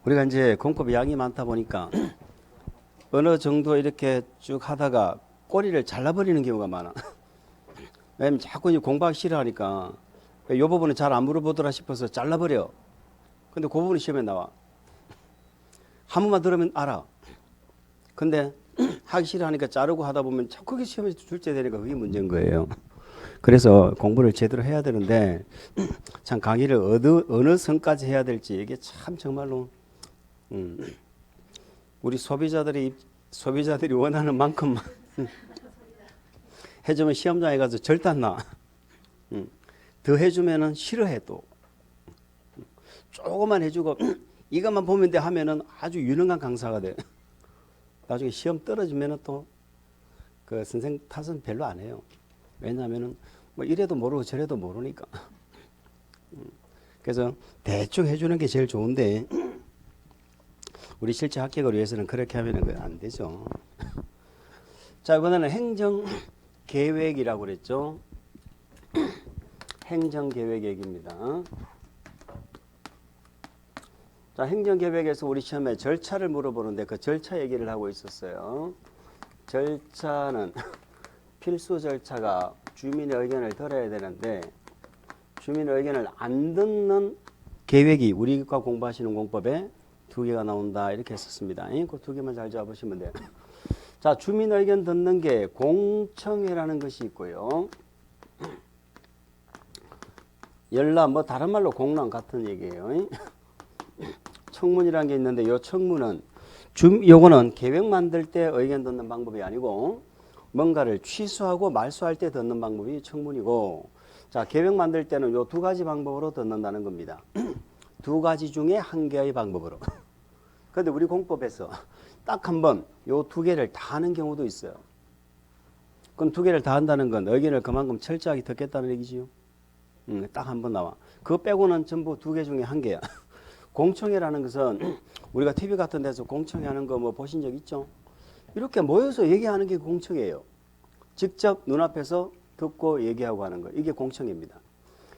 우리가 이제 공법이 양이 많다 보니까 어느 정도 이렇게 쭉 하다가 꼬리를 잘라버리는 경우가 많아. 왜냐면 자꾸 이제 공부하기 싫어하니까 이 부분은 잘 안 물어보더라 싶어서 잘라버려. 근데 그 부분이 시험에 나와. 한 번만 들으면 알아. 근데 하기 싫어하니까 자르고 하다 보면 자꾸 그게 시험에 출제되니까 그게 문제인 거예요. 그래서 공부를 제대로 해야 되는데 참 강의를 어느 선까지 해야 될지 이게 참 정말로 우리 소비자들이 원하는 만큼만 해주면 시험장에 가서 절대 안 나. 더 해주면은 싫어해 또. 조금만 해주고 이것만 보면 돼 하면은 아주 유능한 강사가 돼. 나중에 시험 떨어지면은 또 그 선생 탓은 별로 안 해요. 왜냐하면은 뭐 이래도 모르고 저래도 모르니까. 그래서 대충 해주는 게 제일 좋은데 우리 실제 합격을 위해서는 그렇게 하면은 안 되죠. 자, 이번에는 행정 계획이라고 그랬죠. 행정 계획 얘기입니다. 자, 행정 계획에서 우리 시험에 절차를 물어보는데 그 절차 얘기를 하고 있었어요. 절차는 필수 절차가 주민의 의견을 들어야 되는데 주민의 의견을 안 듣는 계획이 우리가 공부하시는 공법에 두 개가 나온다 이렇게 했었습니다. 그 두 개만 잘 잡으시면 돼요. 자, 주민 의견 듣는 게 공청회라는 것이 있고요. 열람 뭐 다른 말로 공랑 같은 얘기예요. 청문이라는 게 있는데 이 청문은 요거는 계획 만들 때 의견 듣는 방법이 아니고 뭔가를 취소하고 말소할 때 듣는 방법이 청문이고, 자, 계획 만들 때는 요 두 가지 방법으로 듣는다는 겁니다. 두 가지 중에 한 개의 방법으로. 그런데 우리 공법에서 딱 한 번 요 두 개를 다 하는 경우도 있어요. 그럼 두 개를 다 한다는 건 의견을 그만큼 철저하게 듣겠다는 얘기지요. 딱 한 번 나와. 그거 빼고는 전부 두 개 중에 한 개야. 공청회라는 것은 우리가 TV 같은 데서 공청회 하는 거 뭐 보신 적 있죠? 이렇게 모여서 얘기하는 게 공청회예요. 직접 눈앞에서 듣고 얘기하고 하는 거. 이게 공청회입니다.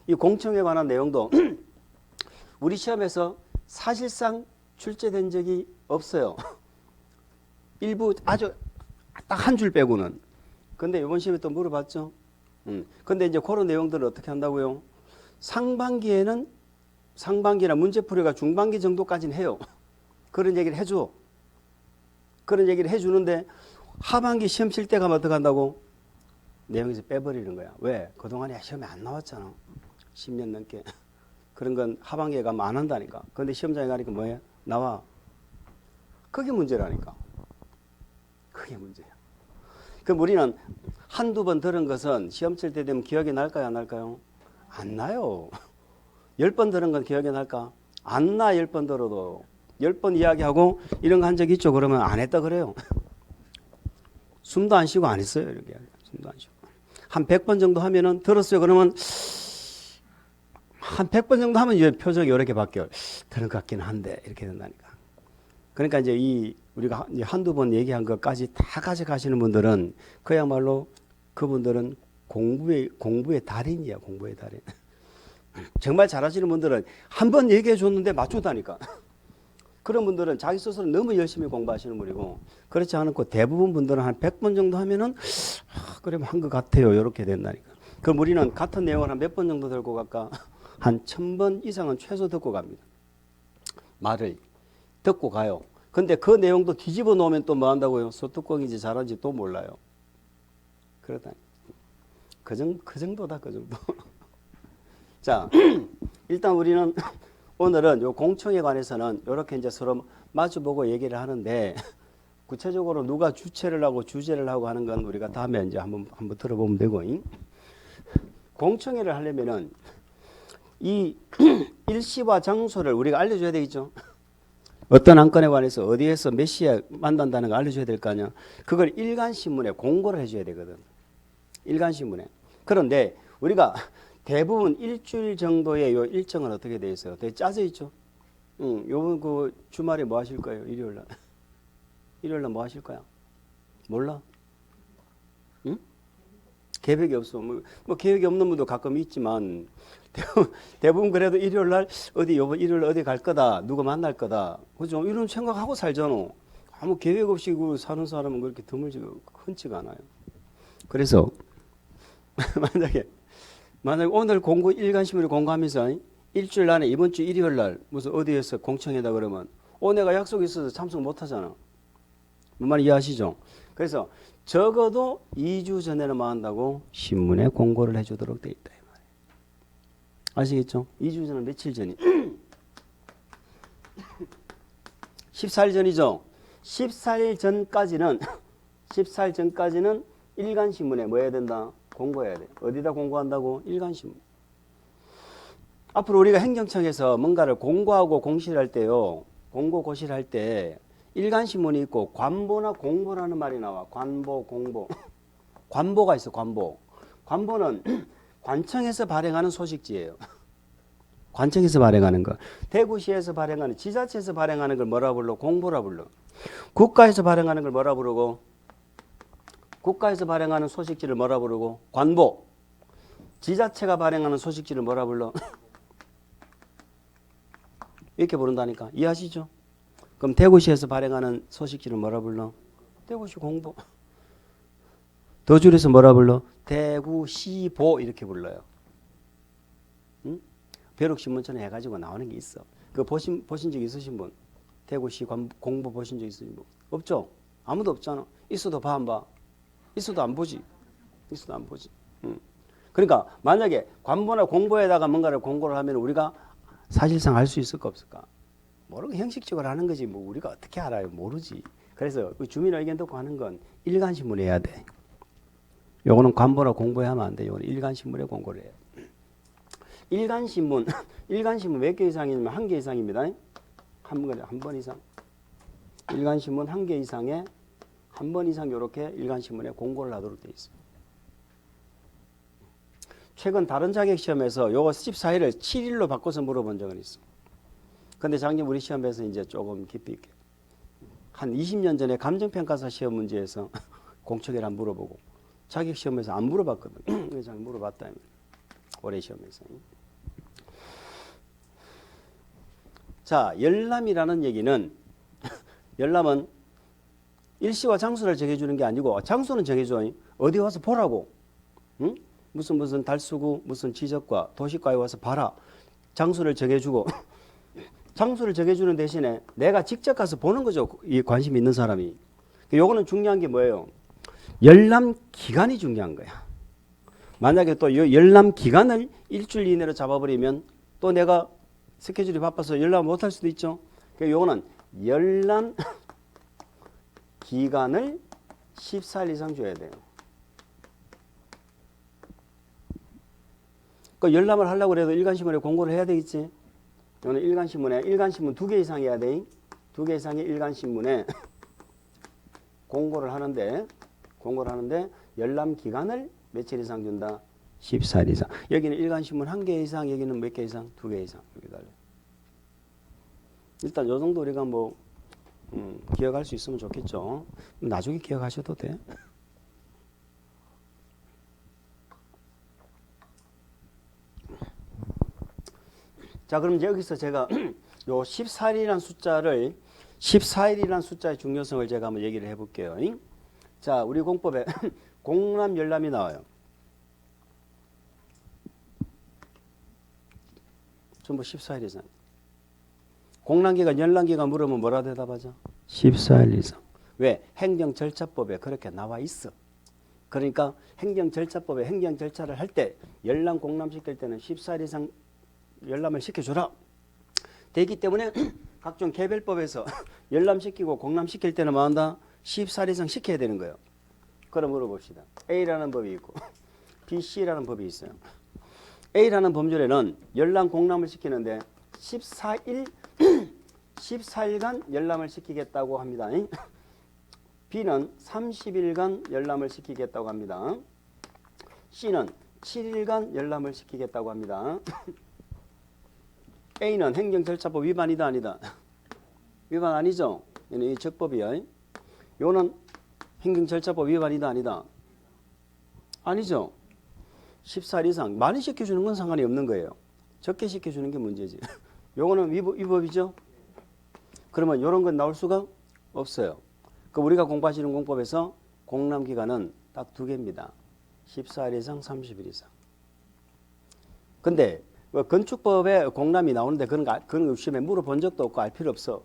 이 공청회에 관한 내용도 우리 시험에서 사실상 출제된 적이 없어요. 일부 아주 딱 한 줄 빼고는. 근데 이번 시험에 또 물어봤죠. 근데 이제 그런 내용들을 어떻게 한다고요? 상반기나 문제풀이가 중반기 정도까지는 해요. 그런 얘기를 해줘. 그런 얘기를 해주는데 하반기 시험 칠 때 가면 어떻게 한다고? 내용에서 빼버리는 거야. 왜? 그동안에 시험에 안 나왔잖아. 10년 넘게. 그런 건 하반기에 가면 안 한다니까. 그런데 시험장에 가니까 뭐야? 나와. 그게 문제라니까. 그게 문제야. 그럼 우리는 한두 번 들은 것은 시험 칠 때 되면 기억이 날까요? 안 날까요? 안 나요. 10번 들은 건 기억이 날까? 안 나. 10번 들어도. 10번 이야기하고 이런 거 한 적 있죠? 그러면 안 했다 그래요. 숨도 안 쉬고 안 했어요. 이렇게. 숨도 안 쉬고. 한 100번 정도 하면은 들었어요. 그러면 한 100번 정도 하면 이제 표정이 이렇게 바뀌어요. 들은 것 같긴 한데 이렇게 된다니까. 그러니까 이제 우리가 한두 번 얘기한 것까지 다 가져가시는 분들은 그야말로 그분들은 공부의 달인이야. 공부의 달인. 정말 잘하시는 분들은 한 번 얘기해 줬는데 맞추다니까. 그런 분들은 자기 스스로 너무 열심히 공부하시는 분이고, 그렇지 않고 대부분 분들은 한 100번 정도 하면은 그러면 한 것 같아요. 이렇게 된다니까. 그럼 우리는 같은 내용을 한 몇 번 정도 들고 갈까? 한 1000번 이상은 최소 듣고 갑니다. 말을 듣고 가요. 근데 그 내용도 뒤집어 놓으면 또 뭐 한다고요? 소뚜껑인지 잘하는지 또 몰라요. 그러다. 그 정도다, 그 정도. 자, 일단 우리는 오늘은 요 공청에 관해서는 이렇게 이제 서로 마주보고 얘기를 하는데, 구체적으로 누가 주체를 하고 주제를 하고 하는 건 우리가 다음에 이제 한번 들어보면 되고, 공청회를 하려면은 이 일시와 장소를 우리가 알려줘야 되겠죠. 어떤 안건에 관해서 어디에서 몇 시에 만난다는 거 알려줘야 될 거 아니야. 그걸 일간신문에 공고를 해줘야 되거든. 일간신문에. 그런데 우리가 대부분 일주일 정도의 요 일정은 어떻게 돼 있어요? 되게 짜져 있죠. 요번 그 주말에 뭐 하실 거예요? 일요일 날. 일요일 날 뭐 하실 거야? 몰라? 응? 계획이 없어. 뭐 계획이 없는 분도 가끔 있지만 대부분 그래도 일요일 날 어디 요번 일요일 어디 갈 거다. 누구 만날 거다. 그죠? 이런 생각하고 살잖아. 아무 계획 없이 그 사는 사람은 그렇게 드물지 흔치가 않아요. 그래서 만약에 오늘 공부 일간신문을 공부하면서 일주일 안에 이번 주 일요일 날 무슨 어디에서 공청회다 그러면 내가 약속이 있어서 참석 못 하잖아. 뭔 말 이해하시죠? 그래서 적어도 2주 전에는 뭐 한다고 신문에 공고를 해주도록 돼 있다. 이 말이에요. 아시겠죠? 2주 전은 며칠 전이? 14일 전이죠. 14일 전까지는 일간신문에 뭐 해야 된다? 공고해야 돼. 어디다 공고한다고? 일간신문. 앞으로 우리가 행정청에서 뭔가를 공고하고 공시할 때요. 공고 고시할 때 일간신문이 있고 관보나 공보라는 말이 나와. 관보, 공보. 관보가 있어. 관보. 관보는 관청에서 발행하는 소식지예요. 관청에서 발행하는 거. 대구시에서 발행하는, 지자체에서 발행하는 걸 뭐라 불러? 공보라 불러. 국가에서 발행하는 걸 뭐라 부르고? 국가에서 발행하는 소식지를 뭐라 부르고? 관보. 지자체가 발행하는 소식지를 뭐라 불러? 이렇게 부른다니까. 이해하시죠? 그럼 대구시에서 발행하는 소식지를 뭐라 불러? 대구시 공보. 더 줄여서 뭐라 불러? 대구시보 이렇게 불러요. 응? 벼룩신문처럼 해가지고 나오는 게 있어. 그거 보신 적 있으신 분? 대구시 공보 보신 적 있으신 분? 없죠? 아무도 없잖아. 있어도 봐, 안 봐? 있어도 안 보지. 있어도 안 보지. 그러니까 만약에 관보나 공보에다가 뭔가를 공고를 하면 우리가 사실상 알 수 있을까 없을까? 모르고 형식적으로 하는 거지 뭐 우리가 어떻게 알아요? 모르지. 그래서 그 주민 의견 듣고 하는 건 일간신문에 해야 돼. 요거는 관보나 공보에 하면 안 돼. 요거는 일간신문에 공고를 해야 돼. 일간신문 몇 개 이상이냐면 한 개 이상입니다. 한 번 이상. 일간신문 한 개 이상에 한 번 이상 이렇게 일간신문에 공고를 하도록 되어 있습니다. 최근 다른 자격시험에서 요거 14일을 7일로 바꿔서 물어본 적은 있어. 근데 작년 우리 시험에서 이제 조금 깊이 있게 한 20년 전에 감정평가사 시험 문제에서 공청회를 한 물어보고 자격시험에서 안 물어봤거든. 그래서 물어봤다. 올해 시험에서. 자, 열람이라는 얘기는 열람은 일시와 장소를 정해주는 게 아니고 장소는 정해줘. 어디 와서 보라고. 응? 무슨 달수구 무슨 지적과 도시과에 와서 봐라. 장소를 정해주고 장소를 정해주는 대신에 내가 직접 가서 보는 거죠. 이 관심 있는 사람이. 요거는 중요한 게 뭐예요? 열람 기간이 중요한 거야. 만약에 또 열람 기간을 일주일 이내로 잡아버리면 또 내가 스케줄이 바빠서 열람 못할 수도 있죠. 그러니까 요거는 열람 기간을 14일 이상 줘야 돼요. 그 열람을 하려고 해도 일간신문에 공고를 해야 되겠지. 이거는 일간신문 2개 이상 해야 돼. 2개 이상의 일간신문에 공고를 하는데 열람 기간을 며칠 이상 준다? 14일 이상. 여기는 일간신문 1개 이상, 여기는 몇 개 이상? 2개 이상. 여기 달려. 일단 요 정도 우리가 뭐 기억할 수 있으면 좋겠죠. 나중에 기억하셔도 돼. 자, 그럼 여기서 제가 요 14일이라는 숫자의 중요성을 제가 한번 얘기를 해볼게요. 자, 우리 공법에 공람, 열람이 나와요. 전부 14일 이상. 공람기간, 열람기간 물으면 뭐라 대답하죠? 14일 이상. 왜? 행정절차법에 그렇게 나와 있어. 그러니까 행정절차법에 행정 절차를 할 때 열람, 공람시킬 때는 14일 이상 열람을 시켜줘라. 되기 때문에 각종 개별법에서 열람시키고 공람시킬 때는 뭐 한다? 14일 이상 시켜야 되는 거예요. 그럼 물어봅시다. A라는 법이 있고 B, C라는 법이 있어요. A라는 법률에는 열람, 공람을 시키는데 14일간 열람을 시키겠다고 합니다. B는 30일간 열람을 시키겠다고 합니다. C는 7일간 열람을 시키겠다고 합니다. A는 행정절차법 위반이다 아니다? 위반 아니죠? 얘는 이 적법이야. 요는 행정절차법 위반이다 아니다? 아니죠? 14일 이상 많이 시켜주는 건 상관이 없는 거예요. 적게 시켜주는 게 문제지. 요거는 위법이죠. 그러면 요런 건 나올 수가 없어요. 그 우리가 공부하시는 공법에서 공람기간은 딱 2개입니다. 14일 이상, 30일 이상. 근데 건축법에 공람이 나오는데 그런 시험에 물어본 적도 없고 알 필요 없어.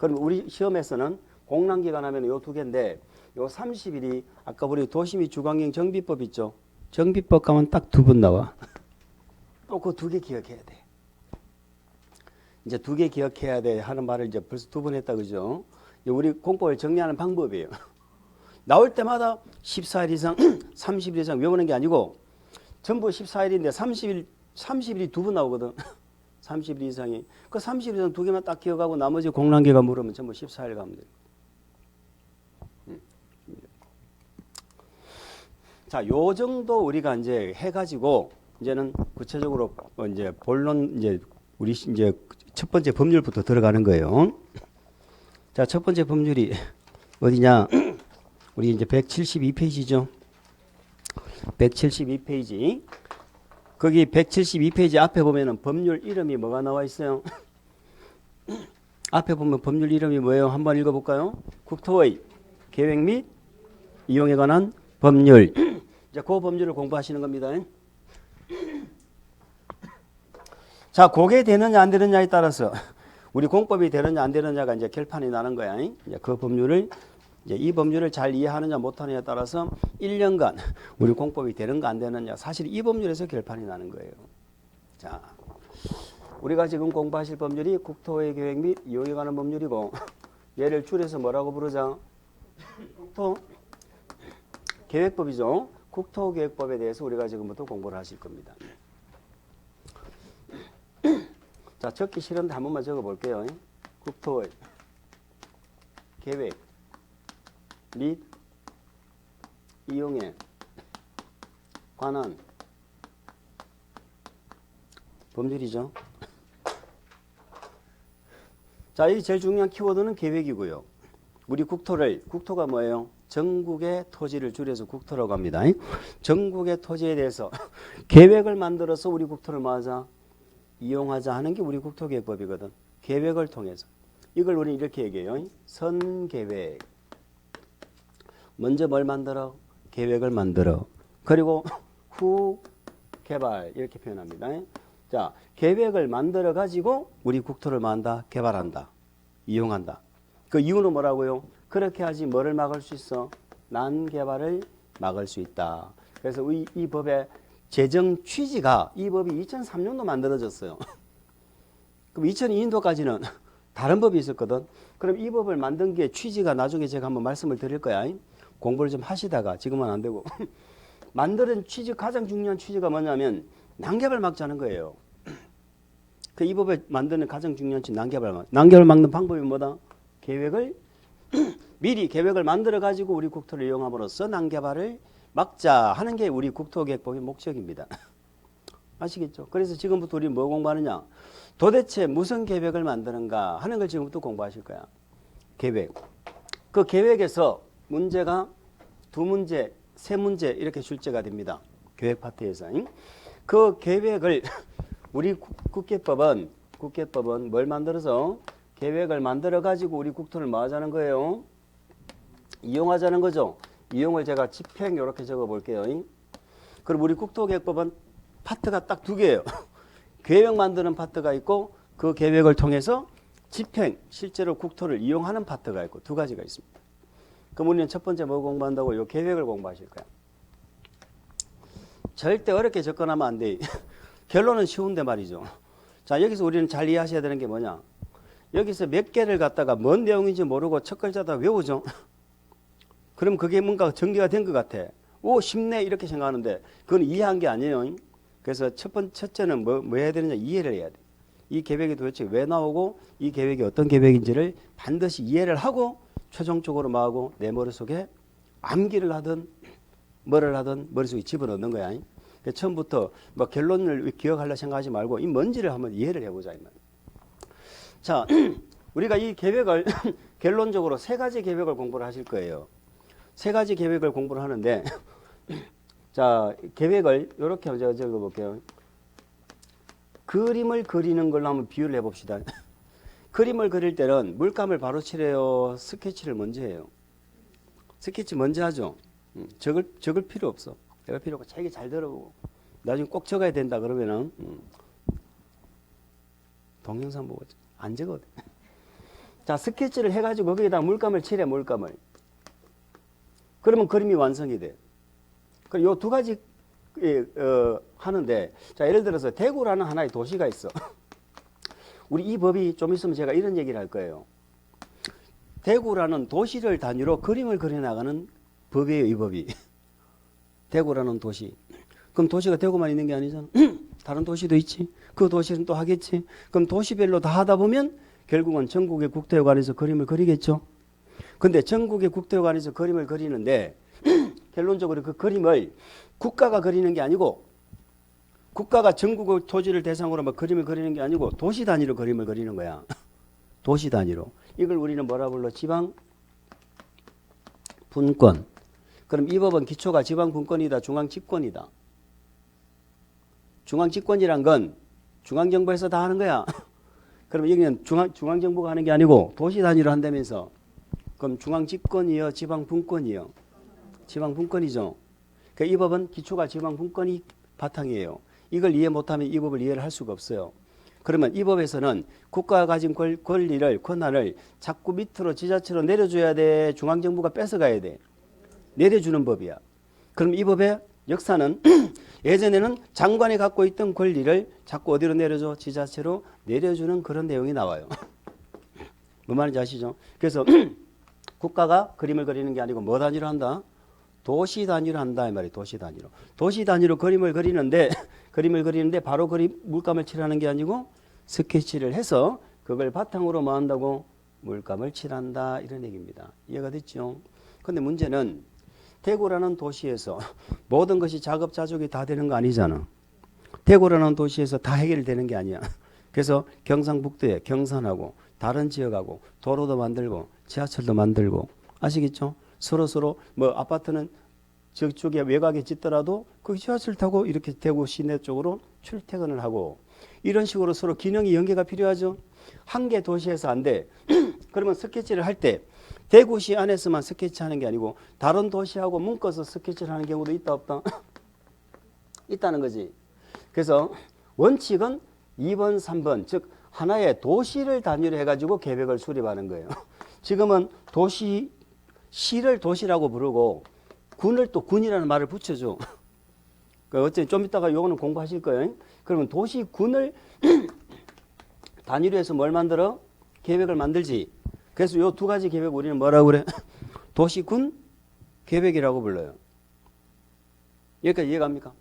그럼 우리 시험에서는 공람기간 하면 요 2개인데 요 30일이 아까 우리 도시및 주거환경 정비법 있죠. 정비법 가면 딱 2번 나와. 또 그 2개 기억해야 돼. 이제 2개 기억해야 돼 하는 말을 이제 벌써 2번 했다 그죠? 우리 공법을 정리하는 방법이에요. 나올 때마다 14일 이상, 30일 이상 외우는 게 아니고 전부 14일인데 30일이 2번 나오거든. 30일 이상이. 그 30일 이상 2개만 딱 기억하고 나머지 공람기간 물으면 전부 14일 가면 돼요. 자, 요 정도 우리가 이제 해가지고 이제는 구체적으로 이제 본론 이제 우리 이제 첫 번째 법률부터 들어가는 거예요. 자, 첫 번째 법률이 어디냐? 우리 이제 172페이지죠. 172페이지. 거기 172페이지 앞에 보면은 법률 이름이 뭐가 나와 있어요? 앞에 보면 법률 이름이 뭐예요? 한번 읽어볼까요? 국토의 계획 및 이용에 관한 법률. 이제 그 법률을 공부하시는 겁니다. 자, 그게 되느냐 안 되느냐에 따라서 우리 공법이 되느냐 안 되느냐가 이제 결판이 나는 거야. 이제 그 법률을 이제 이 법률을 잘 이해하느냐 못하느냐에 따라서 1년간 우리 공법이 되는가 안 되느냐 사실 이 법률에서 결판이 나는 거예요. 자, 우리가 지금 공부하실 법률이 국토의 계획 및 이용에 관한 법률이고 얘를 줄여서 뭐라고 부르자? 국토계획법이죠. 국토계획법에 대해서 우리가 지금부터 공부를 하실 겁니다. 자, 적기 싫은데 한 번만 적어볼게요. 국토의 계획 및 이용에 관한 법률이죠. 자, 이 제일 중요한 키워드는 계획이고요. 우리 국토가 뭐예요? 전국의 토지를 줄여서 국토라고 합니다. 전국의 토지에 대해서 계획을 만들어서 우리 국토를 뭐하자? 이용하자 하는 게 우리 국토계획법이거든. 계획을 통해서. 이걸 우리 이렇게 얘기해요. 선계획. 먼저 뭘 만들어? 계획을 만들어. 그리고 후 개발 이렇게 표현합니다. 자, 계획을 만들어 가지고 우리 국토를 뭐한다? 개발한다. 이용한다. 그 이유는 뭐라고요? 그렇게 하지 뭐를 막을 수 있어? 난개발을 막을 수 있다. 그래서 이 법의 제정 취지가 이 법이 2003년도 만들어졌어요. 그럼 2002년도까지는 다른 법이 있었거든. 그럼 이 법을 만든 게 취지가 나중에 제가 한번 말씀을 드릴 거야. 공부를 좀 하시다가 지금은 안 되고 만드는 취지 가장 중요한 취지가 뭐냐면 난개발 막자는 거예요. 그 이 법을 만드는 가장 중요한 취지 난개발 막는 방법이 뭐다? 미리 계획을 만들어 가지고 우리 국토를 이용함으로써 난개발을 막자 하는 게 우리 국토계획법의 목적입니다. 아시겠죠? 그래서 지금부터 우리 뭐 공부하느냐? 도대체 무슨 계획을 만드는가 하는 걸 지금부터 공부하실 거야. 계획. 그 계획에서 문제가 2문제, 3문제 이렇게 출제가 됩니다. 계획 파트에서. 그 계획을 우리 국계법은 뭘 만들어서 계획을 만들어 가지고 우리 국토를 뭐 하자는 거예요? 이용하자는 거죠. 이용을 제가 집행 이렇게 적어 볼게요. 그럼 우리 국토계획법은 파트가 딱 2개예요. 계획 만드는 파트가 있고 그 계획을 통해서 집행, 실제로 국토를 이용하는 파트가 있고 2가지가 있습니다. 그럼 우리는 첫 번째 뭐 공부한다고? 이 계획을 공부하실 거야. 절대 어렵게 접근하면 안 돼. 결론은 쉬운데 말이죠. 자, 여기서 우리는 잘 이해하셔야 되는 게 뭐냐? 여기서 몇 개를 갖다가 뭔 내용인지 모르고 첫 글자 다 외우죠. 그럼 그게 뭔가 전개가 된 것 같아. 오, 쉽네 이렇게 생각하는데 그건 이해한 게 아니에요. 그래서 첫째는 뭐 해야 되느냐? 이해를 해야 돼. 이 계획이 도대체 왜 나오고 이 계획이 어떤 계획인지를 반드시 이해를 하고 최종적으로 뭐하고 내 머릿속에 암기를 하든 뭐를 하든 머릿속에 집어넣는 거야. 처음부터 뭐 결론을 기억하려 생각하지 말고 이 뭔지를 한번 이해를 해보자. 자, 우리가 이 계획을 결론적으로 3가지 계획을 공부를 하실 거예요. 3가지 계획을 공부를 하는데 자, 계획을 이렇게 제가 적어볼게요. 그림을 그리는 걸로 한번 비유를 해봅시다. 그림을 그릴 때는 물감을 바로 칠해요? 스케치를 먼저 해요? 스케치 먼저 하죠. 적을 필요 없어. 적을 필요 없고 책이 잘 들어보고 나중에 꼭 적어야 된다 그러면은 동영상 보고 안 적어도 돼. 자, 스케치를 해가지고 거기에다 물감을 칠해, 물감을. 그러면 그림이 완성이 돼. 그럼 요 두 가지 하는데, 자, 예를 들어서 대구라는 하나의 도시가 있어. 우리 이 법이 좀 있으면 제가 이런 얘기를 할 거예요. 대구라는 도시를 단위로 그림을 그려나가는 법이에요, 이 법이. 대구라는 도시. 그럼 도시가 대구만 있는 게 아니잖아. 다른 도시도 있지. 그 도시는 또 하겠지. 그럼 도시별로 다 하다 보면 결국은 전국의 국토회관에서 그림을 그리겠죠. 근데 전국의 국토회관에서 그림을 그리는데 결론적으로 그 그림을 국가가 그리는 게 아니고, 국가가 전국의 토지를 대상으로 막 그림을 그리는 게 아니고 도시 단위로 그림을 그리는 거야. 도시 단위로. 이걸 우리는 뭐라 불러? 지방 분권. 그럼 이 법은 기초가 지방 분권이다, 중앙 집권이다. 중앙 집권이란 건 중앙정부에서 다 하는 거야. 그럼 여기는 중앙정부가 하는 게 아니고 도시 단위로 한다면서. 그럼 중앙 집권이요, 지방 분권이요? 지방 분권이죠. 그러니까 이 법은 기초가 지방 분권이 바탕이에요. 이걸 이해 못하면 이 법을 이해를 할 수가 없어요. 그러면 이 법에서는 국가가 가진 권리를, 권한을 자꾸 밑으로 지자체로 내려줘야 돼? 중앙정부가 뺏어가야 돼? 내려주는 법이야. 그럼 이 법의 역사는 예전에는 장관이 갖고 있던 권리를 자꾸 어디로 내려줘? 지자체로 내려주는 그런 내용이 나와요. 뭐 말인지 아시죠? 그래서 국가가 그림을 그리는 게 아니고 뭐 단위로 한다? 도시 단위로 한다 이 말이에요. 도시 단위로. 도시 단위로 그림을 그리는데 바로 물감을 칠하는 게 아니고 스케치를 해서 그걸 바탕으로 뭐 한다고? 물감을 칠한다 이런 얘기입니다. 이해가 됐죠? 근데 문제는 대구라는 도시에서 모든 것이 자급자족이 다 되는 거 아니잖아. 대구라는 도시에서 다 해결되는 게 아니야. 그래서 경상북도에 경산하고 다른 지역하고 도로도 만들고 지하철도 만들고 아시겠죠? 서로 뭐 아파트는 저쪽에 외곽에 짓더라도 그 지하철 타고 이렇게 대구 시내 쪽으로 출퇴근을 하고 이런 식으로 서로 기능이 연계가 필요하죠. 한 개 도시에서 안 돼. 그러면 스케치를 할 때 대구시 안에서만 스케치하는 게 아니고 다른 도시하고 묶어서 스케치를 하는 경우도 있다 없다? 있다는 거지. 그래서 원칙은 2번, 3번 즉 하나의 도시를 단위로 해가지고 계획을 수립하는 거예요. 지금은 시를 도시라고 부르고 군을 또 군이라는 말을 붙여줘. 그러니까 어쨌든 좀 이따가 요거는 공부하실 거예요. 그러면 도시군을 단위로 해서 뭘 만들어? 계획을 만들지. 그래서 요 두 가지 계획 우리는 뭐라고 그래? 도시군 계획이라고 불러요. 여기까지 이해갑니까?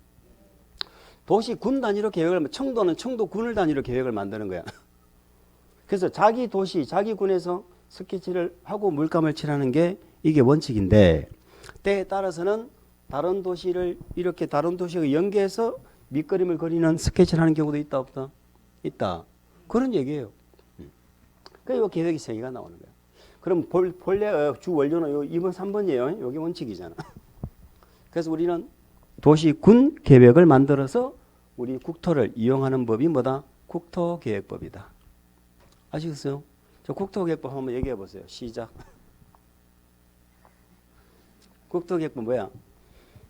도시군 단위로 계획을, 청도는 청도군을 단위로 계획을 만드는 거야. 그래서 자기 도시, 자기 군에서 스케치를 하고 물감을 칠하는 게 이게 원칙인데 때에 따라서는 다른 도시를 이렇게 다른 도시와 연계해서 밑그림을 그리는 스케치를 하는 경우도 있다 없다? 있다. 그런 얘기예요. 그러니까 계획이 3개가 나오는 거예요. 그럼 본래 주 원료는 요 2번, 3번이에요. 여기 원칙이잖아. 그래서 우리는 도시군 계획을 만들어서 우리 국토를 이용하는 법이 뭐다? 국토계획법이다. 아시겠어요? 저 국토계획법 한번 얘기해 보세요. 시작. 국토계획법 뭐야?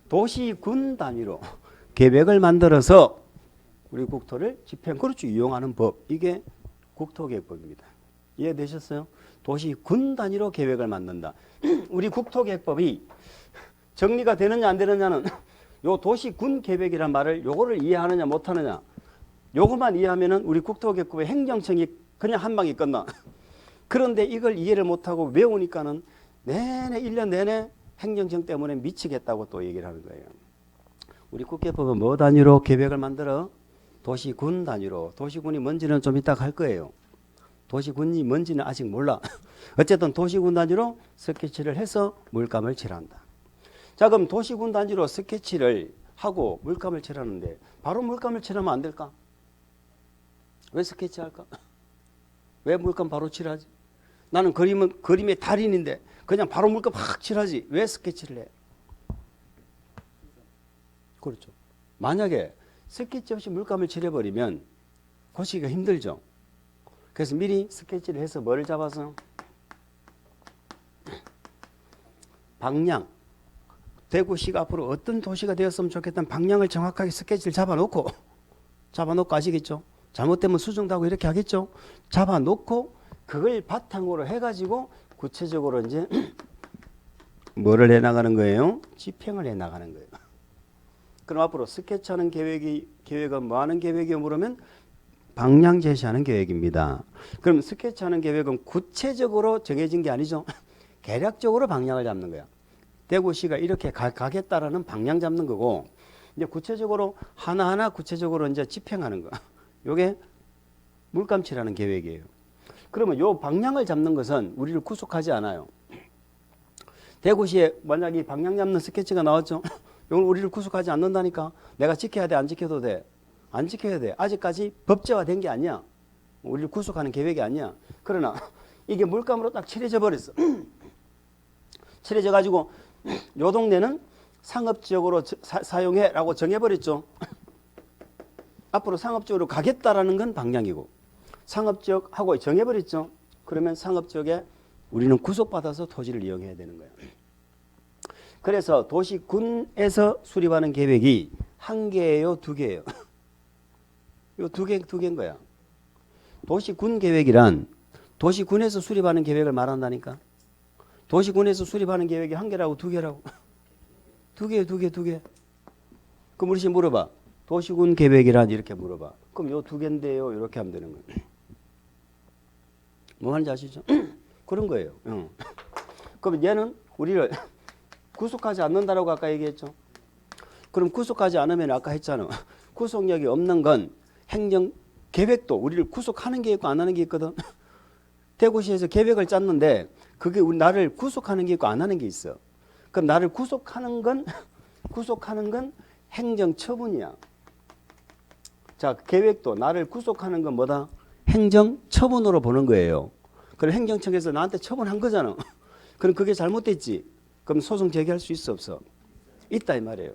도시군 단위로 계획을 만들어서 우리 국토를 그렇죠. 이용하는 법. 이게 국토계획법입니다. 이해되셨어요? 도시군 단위로 계획을 만든다. 우리 국토계획법이 정리가 되느냐 안 되느냐는 요 도시군 계획이란 말을 요거를 이해하느냐 못하느냐 요것만 이해하면은 우리 국토계획법의 행정청이 그냥 한 방에 끝나. 그런데 이걸 이해를 못하고 외우니까는 내내 1년 내내 행정청 때문에 미치겠다고 또 얘기를 하는 거예요. 우리 국계법은 뭐 단위로 계획을 만들어? 도시군 단위로. 도시군이 뭔지는 좀 이따 할 거예요. 도시군이 뭔지는 아직 몰라. 어쨌든 도시군 단위로 스케치를 해서 물감을 칠한다. 자, 그럼 도시군 단위로 스케치를 하고 물감을 칠하는데 바로 물감을 칠하면 안 될까? 왜 스케치할까? 왜 물감 바로 칠하지? 나는 그림의 달인인데 그냥 바로 물감 확 칠하지. 왜 스케치를 해? 그렇죠. 만약에 스케치 없이 물감을 칠해버리면 고치기가 힘들죠. 그래서 미리 스케치를 해서 뭐를 잡아서 방향, 대구시가 앞으로 어떤 도시가 되었으면 좋겠다는 방향을 정확하게 스케치를 잡아놓고 아시겠죠? 잘못되면 수정도 하고 이렇게 하겠죠? 잡아놓고 그걸 바탕으로 해가지고 구체적으로 이제 뭐를 해나가는 거예요? 집행을 해나가는 거예요. 그럼 앞으로 스케치하는 계획은 뭐 하는 계획이요? 물으면 방향 제시하는 계획입니다. 그럼 스케치하는 계획은 구체적으로 정해진 게 아니죠. 계략적으로 방향을 잡는 거야. 대구시가 이렇게 가겠다라는 방향 잡는 거고, 이제 구체적으로 하나하나 구체적으로 이제 집행하는 거. 요게 물감칠하는 계획이에요. 그러면 요 방향을 잡는 것은 우리를 구속하지 않아요. 대구시에 만약 이 방향 잡는 스케치가 나왔죠. 이건 우리를 구속하지 않는다니까. 내가 지켜야 돼, 안 지켜도 돼? 안 지켜야 돼. 아직까지 법제화된 게 아니야. 우리를 구속하는 계획이 아니야. 그러나 이게 물감으로 딱 칠해져 버렸어. 칠해져 가지고 요 동네는 상업지역으로 사용해라고 정해버렸죠. 앞으로 상업지역으로 가겠다라는 건 방향이고, 상업지역하고 정해버렸죠. 그러면 상업지역에 우리는 구속받아서 토지를 이용해야 되는 거예요. 그래서 도시군에서 수립하는 계획이 한 개예요, 두 개예요? 요 두 개인 거야. 도시군 계획이란 도시군에서 수립하는 계획을 말한다니까. 도시군에서 수립하는 계획이 한 개라고 두 개라고? 두 개. 그럼 우리 씨 물어봐. 도시군 계획이란 이렇게 물어봐. 그럼 요 두 개인데요, 이렇게 하면 되는 거예요. 뭐 하는지 아시죠? 그런 거예요. 그럼 얘는 우리를 구속하지 않는다라고 아까 얘기했죠. 그럼 구속하지 않으면 아까 했잖아. 구속력이 없는 건 행정 계획도 우리를 구속하는 게 있고 안 하는 게 있거든. 대구시에서 계획을 짰는데 그게 나를 구속하는 게 있고 안 하는 게 있어. 그럼 나를 구속하는 건 행정 처분이야. 자, 계획도 나를 구속하는 건 뭐다? 행정 처분으로 보는 거예요. 그럼 행정청에서 나한테 처분한 거잖아. 그럼 그게 잘못됐지. 그럼 소송 제기할 수 있어, 없어? 있다 이 말이에요.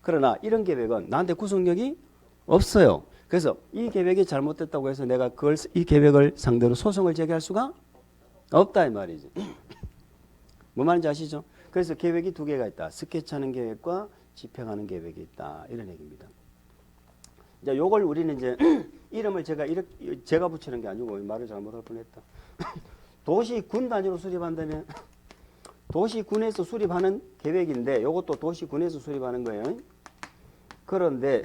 그러나 이런 계획은 나한테 구속력이 없어요. 그래서 이 계획이 잘못됐다고 해서 내가 이 계획을 상대로 소송을 제기할 수가 없다 이 말이지. 뭐 말인지 아시죠? 그래서 계획이 두 개가 있다. 스케치하는 계획과 집행하는 계획이 있다. 이런 얘기입니다. 이제 요걸 우리는 이제 이름을 제가 붙이는 게 아니고 말을 잘못할 뻔했다. 도시군 단위로 수립한다면 도시군에서 수립하는 계획인데 요것도 도시군에서 수립하는 거예요. 그런데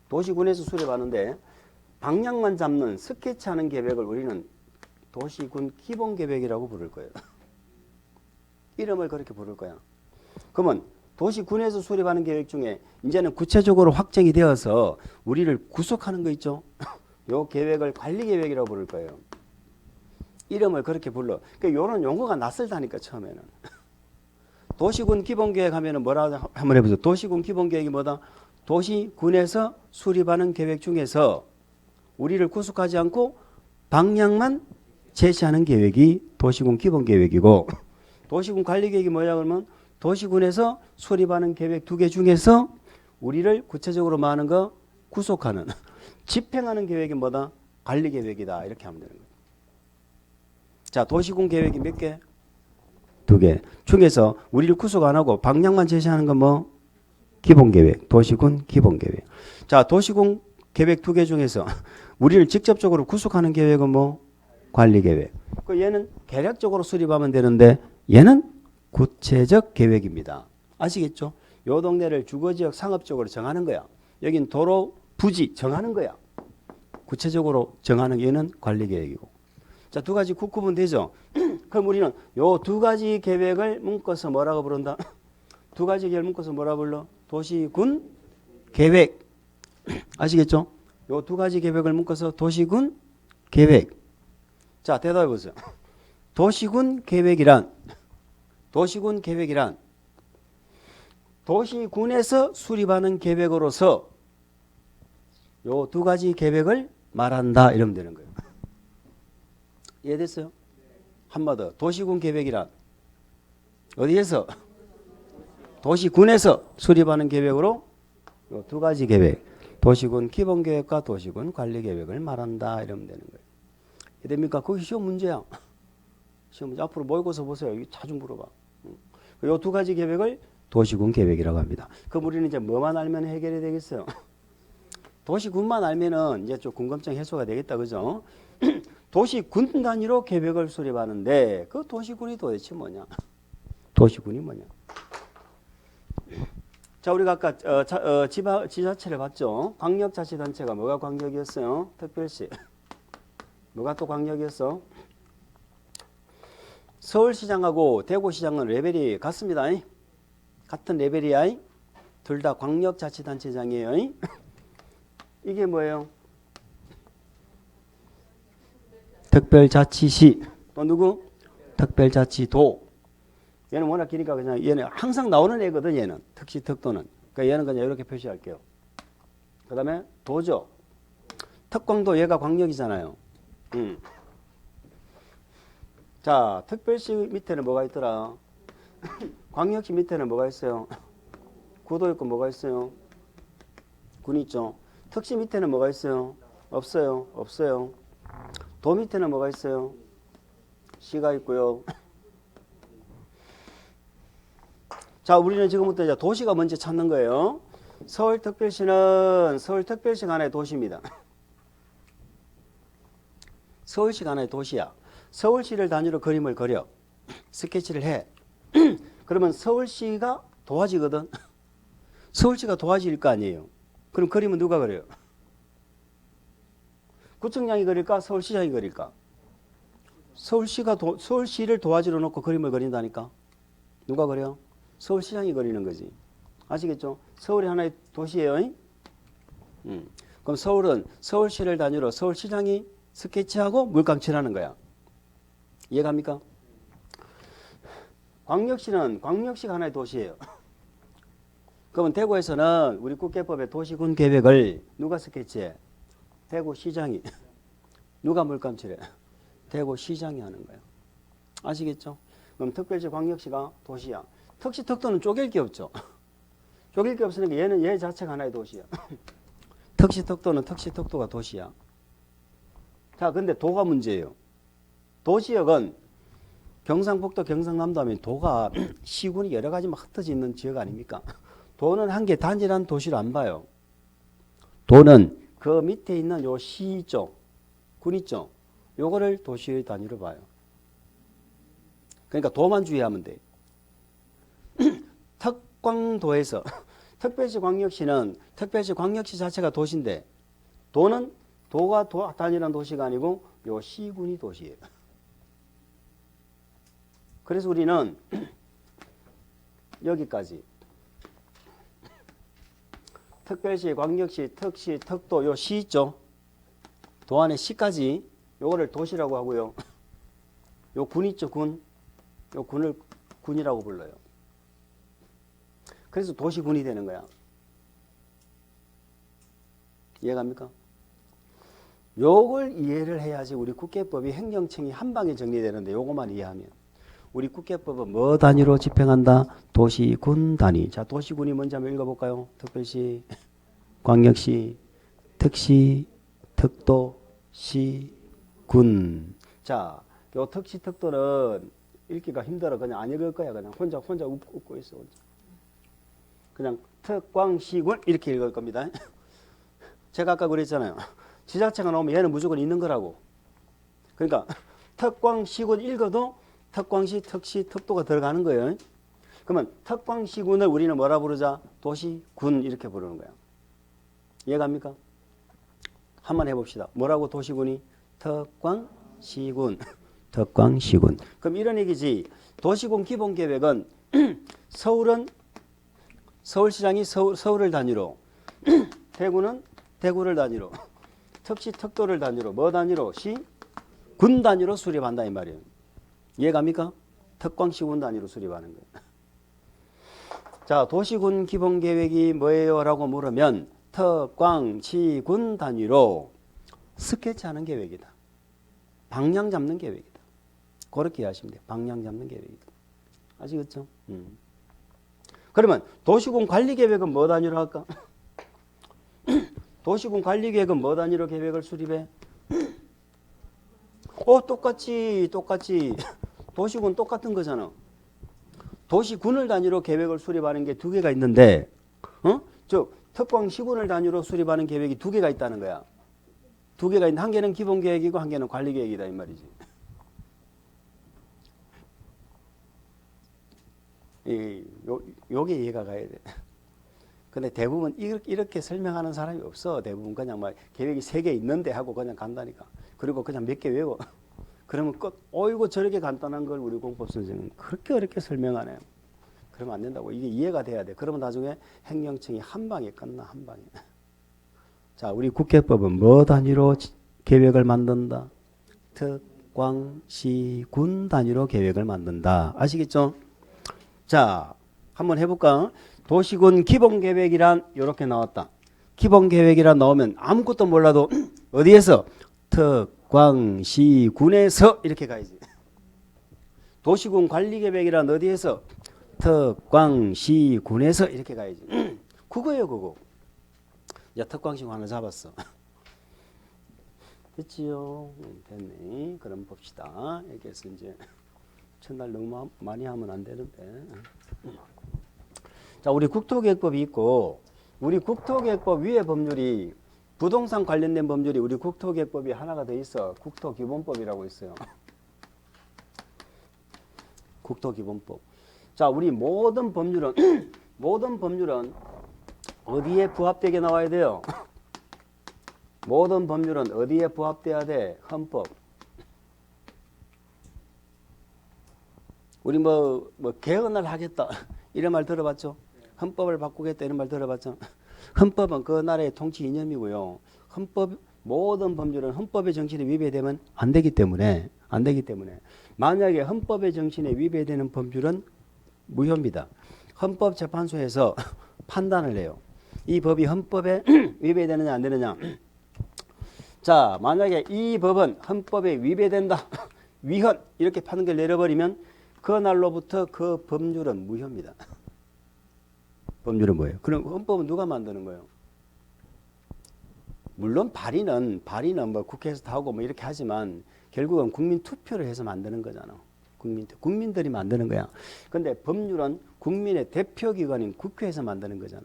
도시군에서 수립하는데 방향만 잡는 스케치하는 계획을 우리는 도시군 기본계획이라고 부를 거예요. 이름을 그렇게 부를 거야. 그러면 도시군에서 수립하는 계획 중에 이제는 구체적으로 확정이 되어서 우리를 구속하는 거 있죠. 요 계획을 관리계획이라고 부를 거예요. 이름을 그렇게 불러. 그러니까 요런 용어가 낯설다니까 처음에는. 도시군 기본계획 하면은 뭐라 한번 해보세요. 도시군 기본계획이 뭐다? 도시군에서 수립하는 계획 중에서 우리를 구속하지 않고 방향만 제시하는 계획이 도시군 기본계획이고, 도시군 관리계획이 뭐냐 그러면 도시군에서 수립하는 계획 두 개 중에서 우리를 구체적으로 뭐 하는 거? 구속하는, 집행하는 계획이 뭐다? 관리계획이다. 이렇게 하면 되는 거예요. 자, 도시군 계획이 몇 개? 두 개. 중에서 우리를 구속 안 하고 방향만 제시하는 건 뭐? 기본계획. 도시군 기본계획. 자, 도시군 계획 두 개 중에서 우리를 직접적으로 구속하는 계획은 뭐? 관리계획. 얘는 계략적으로 수립하면 되는데 얘는 구체적 계획입니다. 아시겠죠? 요 동네를 주거지역 상업적으로 정하는 거야. 여긴 도로 부지 정하는 거야. 구체적으로 정하는 얘는 관리계획이고. 자, 두 가지 구분은 되죠? 그럼 우리는 요 두 가지 계획을 묶어서 뭐라고 부른다? 두 가지 계획을 묶어서 뭐라 불러? 도시군 계획. 아시겠죠? 요 두 가지 계획을 묶어서 도시군 계획. 자, 대답해 보세요. 도시군 계획이란 도시군에서 수립하는 계획으로서 요 두 가지 계획을 말한다. 이러면 되는 거예요. 이해됐어요? 한마디 더. 도시군 계획이란 어디에서? 도시군에서 수립하는 계획으로 요 두 가지 계획. 도시군 기본계획과 도시군 관리계획을 말한다. 이러면 되는 거예요. 됩니까? 그게 시험 문제야. 시험 문제. 앞으로 모의고사 보세요. 이거 자주 물어봐. 요 두 가지 계획을 도시군 계획이라고 합니다. 그럼 우리는 이제 뭐만 알면 해결이 되겠어요? 도시군만 알면은 이제 좀 궁금증 해소가 되겠다. 그죠? 도시군 단위로 계획을 수립하는데 그 도시군이 도대체 뭐냐? 도시군이 뭐냐? 자, 우리가 아까 지자체를 봤죠? 광역자치단체가 뭐가 광역이었어요? 특별시. 뭐가 또 광역이었어? 서울시장하고 대구시장은 레벨이 같습니다. 같은 레벨이야. 둘 다 광역자치단체장이에요. 이게 뭐예요? 특별자치시. 또 누구? 특별자치도. 얘는 워낙 기니까 그냥 얘는 항상 나오는 애거든. 얘는 특시 특도는. 그러니까 얘는 그냥 이렇게 표시할게요. 그 다음에 도죠. 특광도 얘가 광역이잖아요. 자, 특별시 밑에는 뭐가 있더라? 광역시 밑에는 뭐가 있어요? 구도 있고 뭐가 있어요? 군 있죠. 특시 밑에는 뭐가 있어요? 없어요. 없어요. 도 밑에는 뭐가 있어요? 시가 있고요. 자, 우리는 지금부터 이제 도시가 먼저 찾는 거예요. 서울특별시는 서울특별시가 하나의 도시입니다. 서울시가 하나의 도시야. 서울시를 단위로 그림을 그려. 스케치를 해. 그러면 서울시가 도화지거든. 서울시가 도화지일 거 아니에요. 그럼 그림은 누가 그려요? 구청장이 그릴까? 서울시장이 그릴까? 서울시를 도화지로 놓고 그림을 그린다니까. 누가 그려? 서울시장이 그리는 거지. 아시겠죠? 서울이 하나의 도시예요. 그럼 서울은 서울시를 단위로 서울시장이 스케치하고 물감칠하는 거야. 이해갑니까? 광역시는 광역시가 하나의 도시예요. 그러면 대구에서는 우리 국계법의 도시군 계획을 누가 스케치해? 대구시장이. 누가 물감칠해? 대구시장이 하는 거예요. 아시겠죠? 그럼 특별시 광역시가 도시야. 특시 특도는 쪼갤 게 없죠. 쪼갤 게 없으니까 얘는 얘 자체가 하나의 도시야. 특시 특도는 특시 특도가 도시야. 자, 근데 도가 문제예요. 도시역은 경상북도, 경상남도 하면 도가 시군이 여러 가지 막 흩어져 있는 지역 아닙니까? 도는 한 개 단일한 도시로 안 봐요. 도는 그 밑에 있는 요 시 있죠? 군 있죠? 요거를 도시의 단위로 봐요. 그러니까 도만 주의하면 돼. 특광도에서 특별시 광역시는 특별시 광역시 자체가 도시인데 도는 도가 단일한 도시가 아니고 요 시군이 도시예요. 그래서 우리는 여기까지 특별시, 광역시, 특시, 특도 요 시 있죠? 도 안에 시까지 요거를 도시라고 하고요. 요 군 있죠? 군. 요 군을 군이라고 불러요. 그래서 도시군이 되는 거야. 이해갑니까? 요걸 이해를 해야지 우리 국계법이 행정청이 한 방에 정리되는데 요거만 이해하면 우리 국계법은 뭐 단위로 집행한다? 도시군 단위. 자, 도시군이 뭔지 한번 읽어볼까요? 특별시, 광역시, 특시, 특도, 시, 군. 자, 요 특시, 특도는 읽기가 힘들어. 그냥 안 읽을 거야. 그냥 혼자 웃고 있어. 혼자. 그냥 특광시군 이렇게 읽을 겁니다. 제가 아까 그랬잖아요. 지자체가 나오면 얘는 무조건 있는 거라고. 그러니까 특광시군 읽어도 특광시, 특시, 특도가 들어가는 거예요. 그러면 특광시군을 우리는 뭐라 부르자? 도시군 이렇게 부르는 거야. 이해갑니까? 한번 해봅시다. 뭐라고 도시군이? 특광시군. 특광시군. 그럼 이런 얘기지. 도시군 기본계획은 서울은 서울시장이 서울을 단위로 대구는 대구를 단위로 특시 특도를 단위로 뭐 단위로? 시? 군 단위로 수립한다 이 말이에요. 이해갑니까? 특광시군 단위로 수립하는 거예요. 자, 도시군 기본계획이 뭐예요? 라고 물으면 특광시군 단위로 스케치하는 계획이다. 방향 잡는 계획이다. 그렇게 이해하시면 돼요. 방향 잡는 계획이다. 아시겠죠? 그러면 도시군 관리계획은 뭐 단위로 할까? 도시군 관리계획은 뭐 단위로 계획을 수립해? 똑같이. 도시군 똑같은 거잖아. 도시군을 단위로 계획을 수립하는 게 두 개가 있는데, 즉 특광시군을 단위로 수립하는 계획이 두 개가 있다는 거야. 두 개가 있는데 한 개는 기본계획이고 한 개는 관리계획이다 이 말이지. 요게 이해가 가야 돼. 근데 대부분 이렇게 설명하는 사람이 없어. 대부분 그냥 막 계획이 3개 있는데 하고 그냥 간다니까. 그리고 그냥 몇 개 외워. 그러면 어이구 저렇게 간단한 걸 우리 공법 선생은 그렇게 어렵게 설명하네. 그러면 안 된다고. 이게 이해가 돼야 돼. 그러면 나중에 행정청이 한 방에 끝나. 한 방에. 자, 우리 국회법은 뭐 단위로 계획을 만든다? 특광시군 단위로 계획을 만든다. 아시겠죠? 자, 한번 해볼까? 도시군 기본계획이란 이렇게 나왔다. 기본계획이란 나오면 아무것도 몰라도 어디에서? 특광시군에서 이렇게 가야지. 도시군 관리계획이란 어디에서? 특광시군에서 이렇게 가야지. 그거예요, 그거. 야, 특광시군 하나 잡았어. 됐지요? 됐네. 그럼 봅시다. 여기에서 이제 첫날 너무 많이 하면 안 되는데. 자, 우리 국토계획법이 있고, 우리 국토계획법 위에 법률이 부동산 관련된 법률이 우리 국토계획법이 하나가 더 있어. 국토기본법이라고 있어요. 국토기본법. 자, 우리 모든 법률은 모든 법률은 어디에 부합되게 나와야 돼요? 모든 법률은 어디에 부합돼야 돼? 헌법. 우리 뭐 개헌을 하겠다 이런 말 들어봤죠? 헌법을 바꾸겠다 이런 말 들어봤죠? 헌법은 그 나라의 통치 이념이고요. 모든 법률은 헌법의 정신에 위배되면 안 되기 때문에 만약에 헌법의 정신에 위배되는 법률은 무효입니다. 헌법재판소에서 판단을 해요. 이 법이 헌법에 위배되느냐 안 되느냐. 자, 만약에 이 법은 헌법에 위배된다. 위헌 이렇게 판결을 내려버리면 그 날로부터 그 법률은 무효입니다. 법률은 뭐예요? 그럼 헌법은 누가 만드는 거예요? 물론 발의는 뭐 국회에서 다 하고 뭐 이렇게 하지만 결국은 국민 투표를 해서 만드는 거잖아. 국민들이 만드는 거야. 근데 법률은 국민의 대표기관인 국회에서 만드는 거잖아.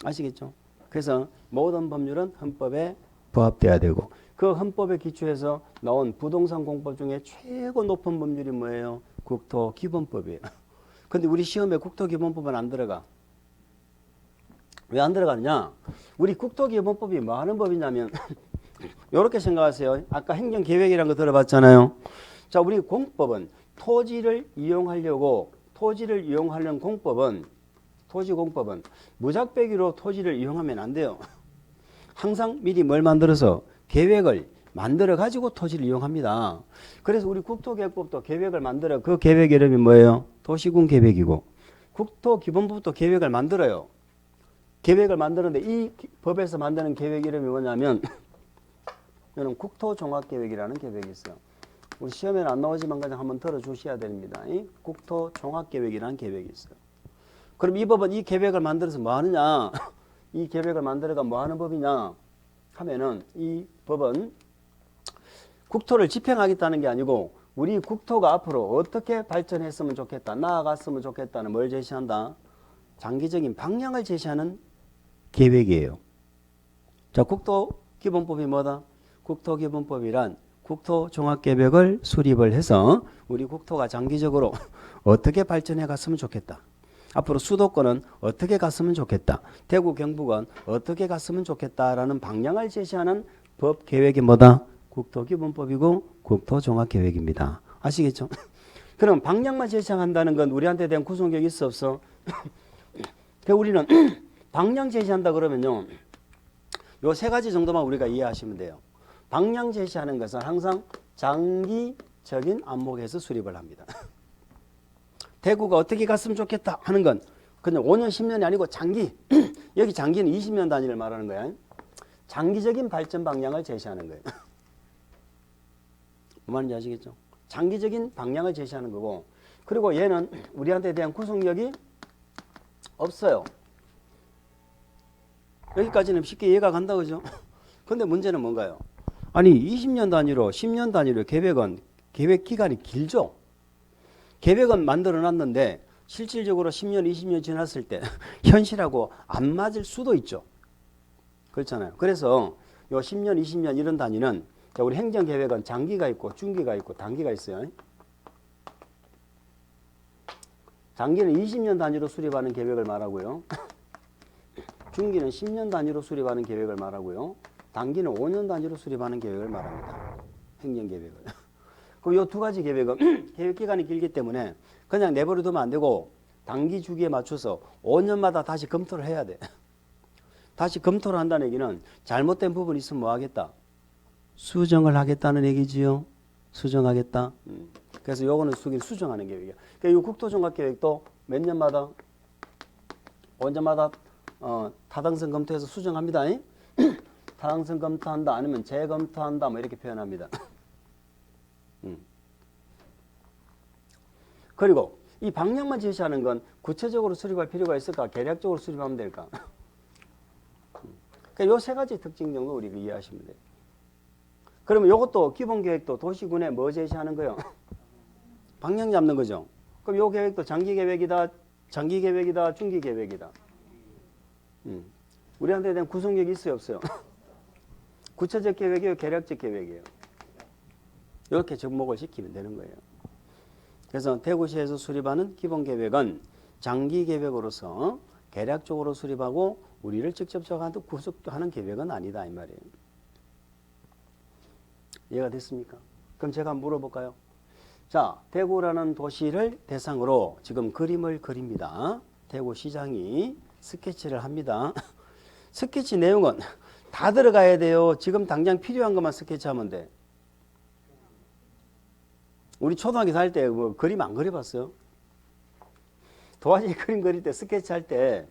아시겠죠? 그래서 모든 법률은 헌법에 부합돼야 되고 그 헌법에 기초해서 나온 부동산 공법 중에 최고 높은 법률이 뭐예요? 국토기본법이에요. 근데 우리 시험에 국토기본법은 안 들어가. 왜 안 들어가느냐? 우리 국토기본법이 뭐 하는 법이냐면 이렇게 생각하세요. 아까 행정계획이라는 거 들어봤잖아요. 자, 우리 공법은 토지를 이용하는 공법은 토지공법은 무작배기로 토지를 이용하면 안 돼요. 항상 미리 뭘 만들어서 계획을 만들어 가지고 토지를 이용합니다. 그래서 우리 국토계획법도 계획을 만들어 그 계획 이름이 뭐예요? 도시군 계획이고 국토기본법도 계획을 만들어요. 계획을 만드는데 이 법에서 만드는 계획 이름이 뭐냐면 이거는 국토종합계획이라는 계획이 있어요. 우리 시험에는 안 나오지만 그냥 한번 들어주셔야 됩니다. 이 국토종합계획이라는 계획이 있어요. 그럼 이 법은 이 계획을 만들어서 뭐 하느냐? 이 계획을 만들어가 뭐 하는 법이냐? 하면은 이 법은 국토를 집행하겠다는 게 아니고 우리 국토가 앞으로 어떻게 발전했으면 좋겠다, 나아갔으면 좋겠다는 뭘 제시한다? 장기적인 방향을 제시하는 계획이에요. 자, 국토기본법이 뭐다? 국토기본법이란 국토종합계획을 수립을 해서 우리 국토가 장기적으로 어떻게 발전해 갔으면 좋겠다. 앞으로 수도권은 어떻게 갔으면 좋겠다. 대구, 경북은 어떻게 갔으면 좋겠다라는 방향을 제시하는 법 계획이 뭐다? 국토기본법이고 국토종합계획입니다. 아시겠죠? 그럼 방향만 제시한다는 건 우리한테 대한 구성력이 있어 없어? 우리는 방향 제시한다 그러면요. 요 세 가지 정도만 우리가 이해하시면 돼요. 방향 제시하는 것은 항상 장기적인 안목에서 수립을 합니다. 대구가 어떻게 갔으면 좋겠다 하는 건 그냥 5년, 10년이 아니고 장기. 여기 장기는 20년 단위를 말하는 거야. 장기적인 발전 방향을 제시하는 거예요. 뭐 말인지 아시겠죠? 장기적인 방향을 제시하는 거고 그리고 얘는 우리한테 대한 구속력이 없어요. 여기까지는 쉽게 이해가 간다, 그죠? 근데 문제는 뭔가요? 아니, 20년 단위로, 10년 단위로 계획 기간이 길죠? 계획은 만들어 놨는데, 실질적으로 10년, 20년 지났을 때, 현실하고 안 맞을 수도 있죠. 그렇잖아요. 그래서 요 10년, 20년 이런 단위는, 자, 우리 행정계획은 장기가 있고, 중기가 있고, 단기가 있어요. 장기는 20년 단위로 수립하는 계획을 말하고요. 중기는 10년 단위로 수립하는 계획을 말하고요. 단기는 5년 단위로 수립하는 계획을 말합니다. 행정계획을. 그럼 이 두 가지 계획은 계획 기간이 길기 때문에 그냥 내버려 두면 안 되고 단기 주기에 맞춰서 5년마다 다시 검토를 해야 돼. 다시 검토를 한다는 얘기는 잘못된 부분이 있으면 뭐 하겠다? 수정을 하겠다는 얘기지요. 수정하겠다. 그래서 요거는 수정하는 계획이야. 그러니까 이 국토종합계획도 몇 년마다 5년마다 타당성 검토해서 수정합니다. 타당성 검토한다 아니면 재검토한다 뭐 이렇게 표현합니다. 그리고 이 방향만 제시하는 건 구체적으로 수립할 필요가 있을까? 계략적으로 수립하면 될까? 그러니까 요 세 가지 특징 정도 우리가 이해하시면 돼요. 그러면 이것도 기본계획도 도시군에 뭐 제시하는 거예요? 방향 잡는 거죠. 그럼 요 계획도 장기계획이다, 장기계획이다, 중기계획이다. 우리한테 대한 구성력이 있어요, 없어요? 구체적 계획이에요, 계략적 계획이에요. 이렇게 접목을 시키면 되는 거예요. 그래서 대구시에서 수립하는 기본계획은 장기계획으로서 계략적으로 수립하고 우리를 직접적으로 구속하는 계획은 아니다 이 말이에요. 이해가 됐습니까? 그럼 제가 한번 물어볼까요? 자, 대구라는 도시를 대상으로 지금 그림을 그립니다. 대구시장이 스케치를 합니다. 스케치 내용은 다 들어가야 돼요. 지금 당장 필요한 것만 스케치하면 돼. 우리 초등학교 다닐 때 뭐 그림 안 그려봤어요? 도화지 그림 그릴 때 스케치할 때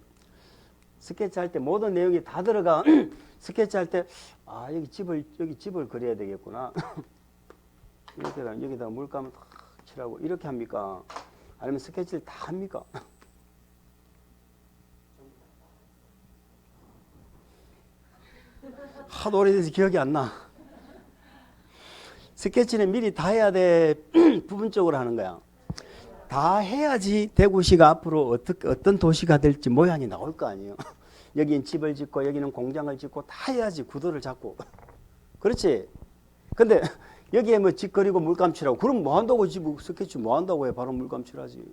모든 내용이 다 들어가. 스케치할 때 아, 여기 집을 그려야 되겠구나. 이렇게 여기다 물감을 탁 칠하고 이렇게 합니까? 아니면 스케치를 다 합니까? 하도 오래돼서 기억이 안 나. 스케치는 미리 다 해야 돼. 부분적으로 하는 거야. 다 해야지 대구시가 앞으로 어떤 도시가 될지 모양이 나올 거 아니에요. 여기는 집을 짓고 여기는 공장을 짓고 다 해야지 구도를 잡고. 그렇지? 근데 여기에 뭐 집 그리고 물감 칠하고 그럼 뭐 한다고 집 스케치 뭐 한다고 해. 바로 물감 칠하지.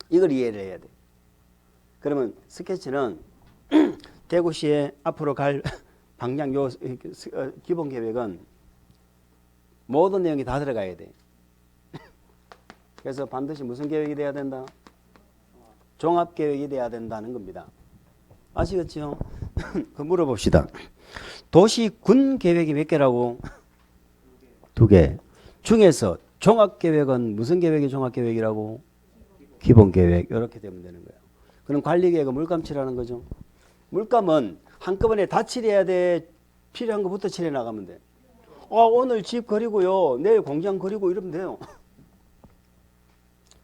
이걸 이해를 해야 돼. 그러면 스케치는 대구시에 앞으로 갈 방향 기본 계획은 모든 내용이 다 들어가야 돼. 그래서 반드시 무슨 계획이 돼야 된다? 종합계획이 돼야 된다는 겁니다. 아시겠죠? 그 물어봅시다. 도시군 계획이 몇 개라고? 2개. 중에서 종합계획은 무슨 계획이 종합계획이라고? 기본계획. 이렇게 되면 되는 거예요. 그럼 관리계획은 물감칠하는 거죠. 물감은 한꺼번에 다 칠해야 돼. 필요한 것부터 칠해 나가면 돼. 오늘 집 그리고요. 내일 공장 그리고 이러면 돼요.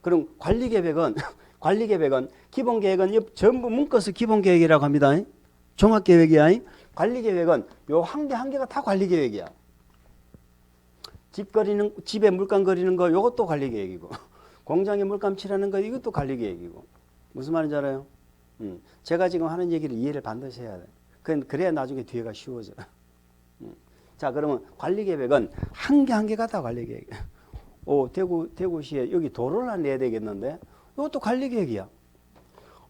그럼 관리계획은 기본계획은 전부 묶어서 기본계획이라고 합니다. 종합계획이야. 관리계획은 요 한 개 한 개가 다 관리계획이야. 집에 물감 그리는 거 요것도 관리계획이고 공장에 물감 칠하는 거 이것도 관리계획이고. 무슨 말인지 알아요? 제가 지금 하는 얘기를 이해를 반드시 해야 돼. 그래야 나중에 뒤에가 쉬워져. 자, 그러면 관리계획은 한 개 한 개가 다 관리계획이야. 대구시에 여기 도로를 내야 되겠는데 이것도 관리계획이야.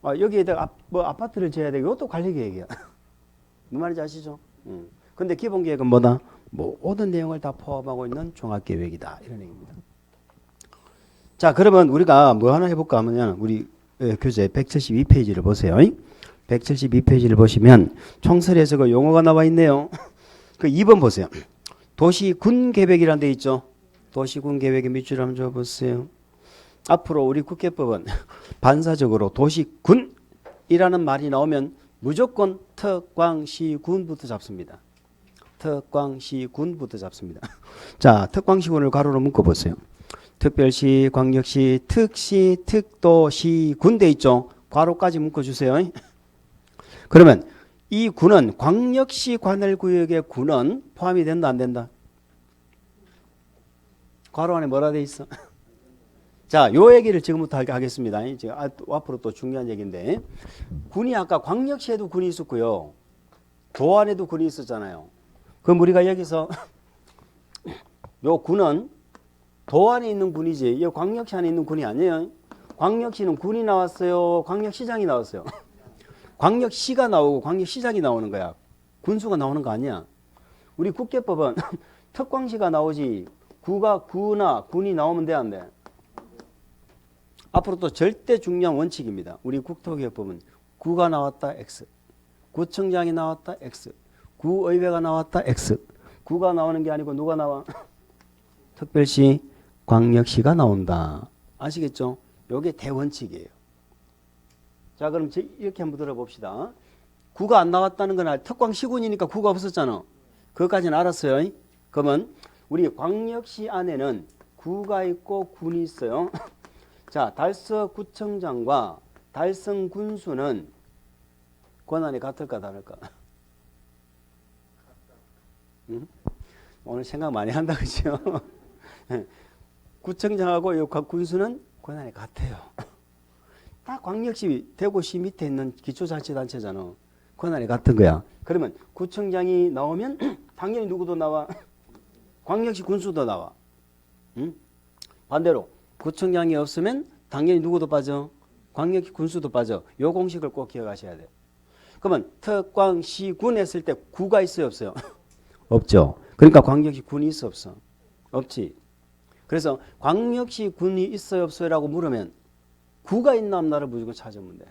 여기에다가 아파트를 지어야 되고 이것도 관리계획이야. 무슨 말인지 아시죠? 근데 기본계획은 뭐다? 모든 내용을 다 포함하고 있는 종합계획이다. 이런 얘기입니다. 자, 그러면 우리가 뭐 하나 해볼까 하면 우리 교재 172페이지를 보세요. 172페이지를 보시면 총설에서 그 용어가 나와 있네요. 그 2번 보세요. 도시군 계획이라는 데 있죠. 도시군 계획의 밑줄 한번 줘보세요. 앞으로 우리 국회법은 반사적으로 도시군이라는 말이 나오면 무조건 특광시군부터 잡습니다. 특광시군부터 잡습니다. 자, 특광시군을 가로로 묶어보세요. 특별시, 광역시, 특시, 특도, 시, 군 돼 있죠. 괄호까지 묶어주세요. 그러면 이 군은 광역시 관할구역의 군은 포함이 된다 안 된다? 괄호 안에 뭐라 돼 있어? 자, 요 얘기를 지금부터 하겠습니다. 이제 앞으로 또 중요한 얘기인데, 군이 아까 광역시에도 군이 있었고요, 도안에도 군이 있었잖아요. 그럼 우리가 여기서 요 군은 도안에 있는 군이지, 이 광역시 안에 있는 군이 아니에요. 광역시는 군이 나왔어요, 광역시장이 나왔어요. 광역시가 나오고 광역시장이 나오는 거야. 군수가 나오는 거 아니야. 우리 국계법은 특광시가 나오지 구나 군이 나오면 돼 안 돼? 앞으로 또 절대 중요한 원칙입니다. 우리 국토개혁법은 구가 나왔다 X, 구청장이 나왔다 X, 구의회가 나왔다 X. 구가 나오는 게 아니고 누가 나와? 특별시, 광역시가 나온다. 아시겠죠? 이게 대원칙이에요. 자, 그럼 이렇게 한번 들어봅시다. 구가 안 나왔다는 건 특광시군이니까 구가 없었잖아. 그것까지는 알았어요. 그러면 우리 광역시 안에는 구가 있고 군이 있어요. 자, 달서구청장과 달성군수는 권한이 같을까 다를까? 응? 오늘 생각 많이 한다 그죠? 구청장하고 이 군수는 권한이 같아요. 다 광역시 대구시 밑에 있는 기초자치단체잖아. 권한이 같은 거야. 그러면 구청장이 나오면 당연히 누구도 나와? 광역시 군수도 나와. 응? 반대로 구청장이 없으면 당연히 누구도 빠져? 광역시 군수도 빠져. 요 공식을 꼭 기억하셔야 돼요. 그러면 특광시군 했을 때 구가 있어요 없어요? 없죠. 그러니까 광역시 군이 있어 없어? 없지. 그래서 광역시 군이 있어요 없어요 라고 물으면 구가 있나 없나를 무조건 찾으면 돼.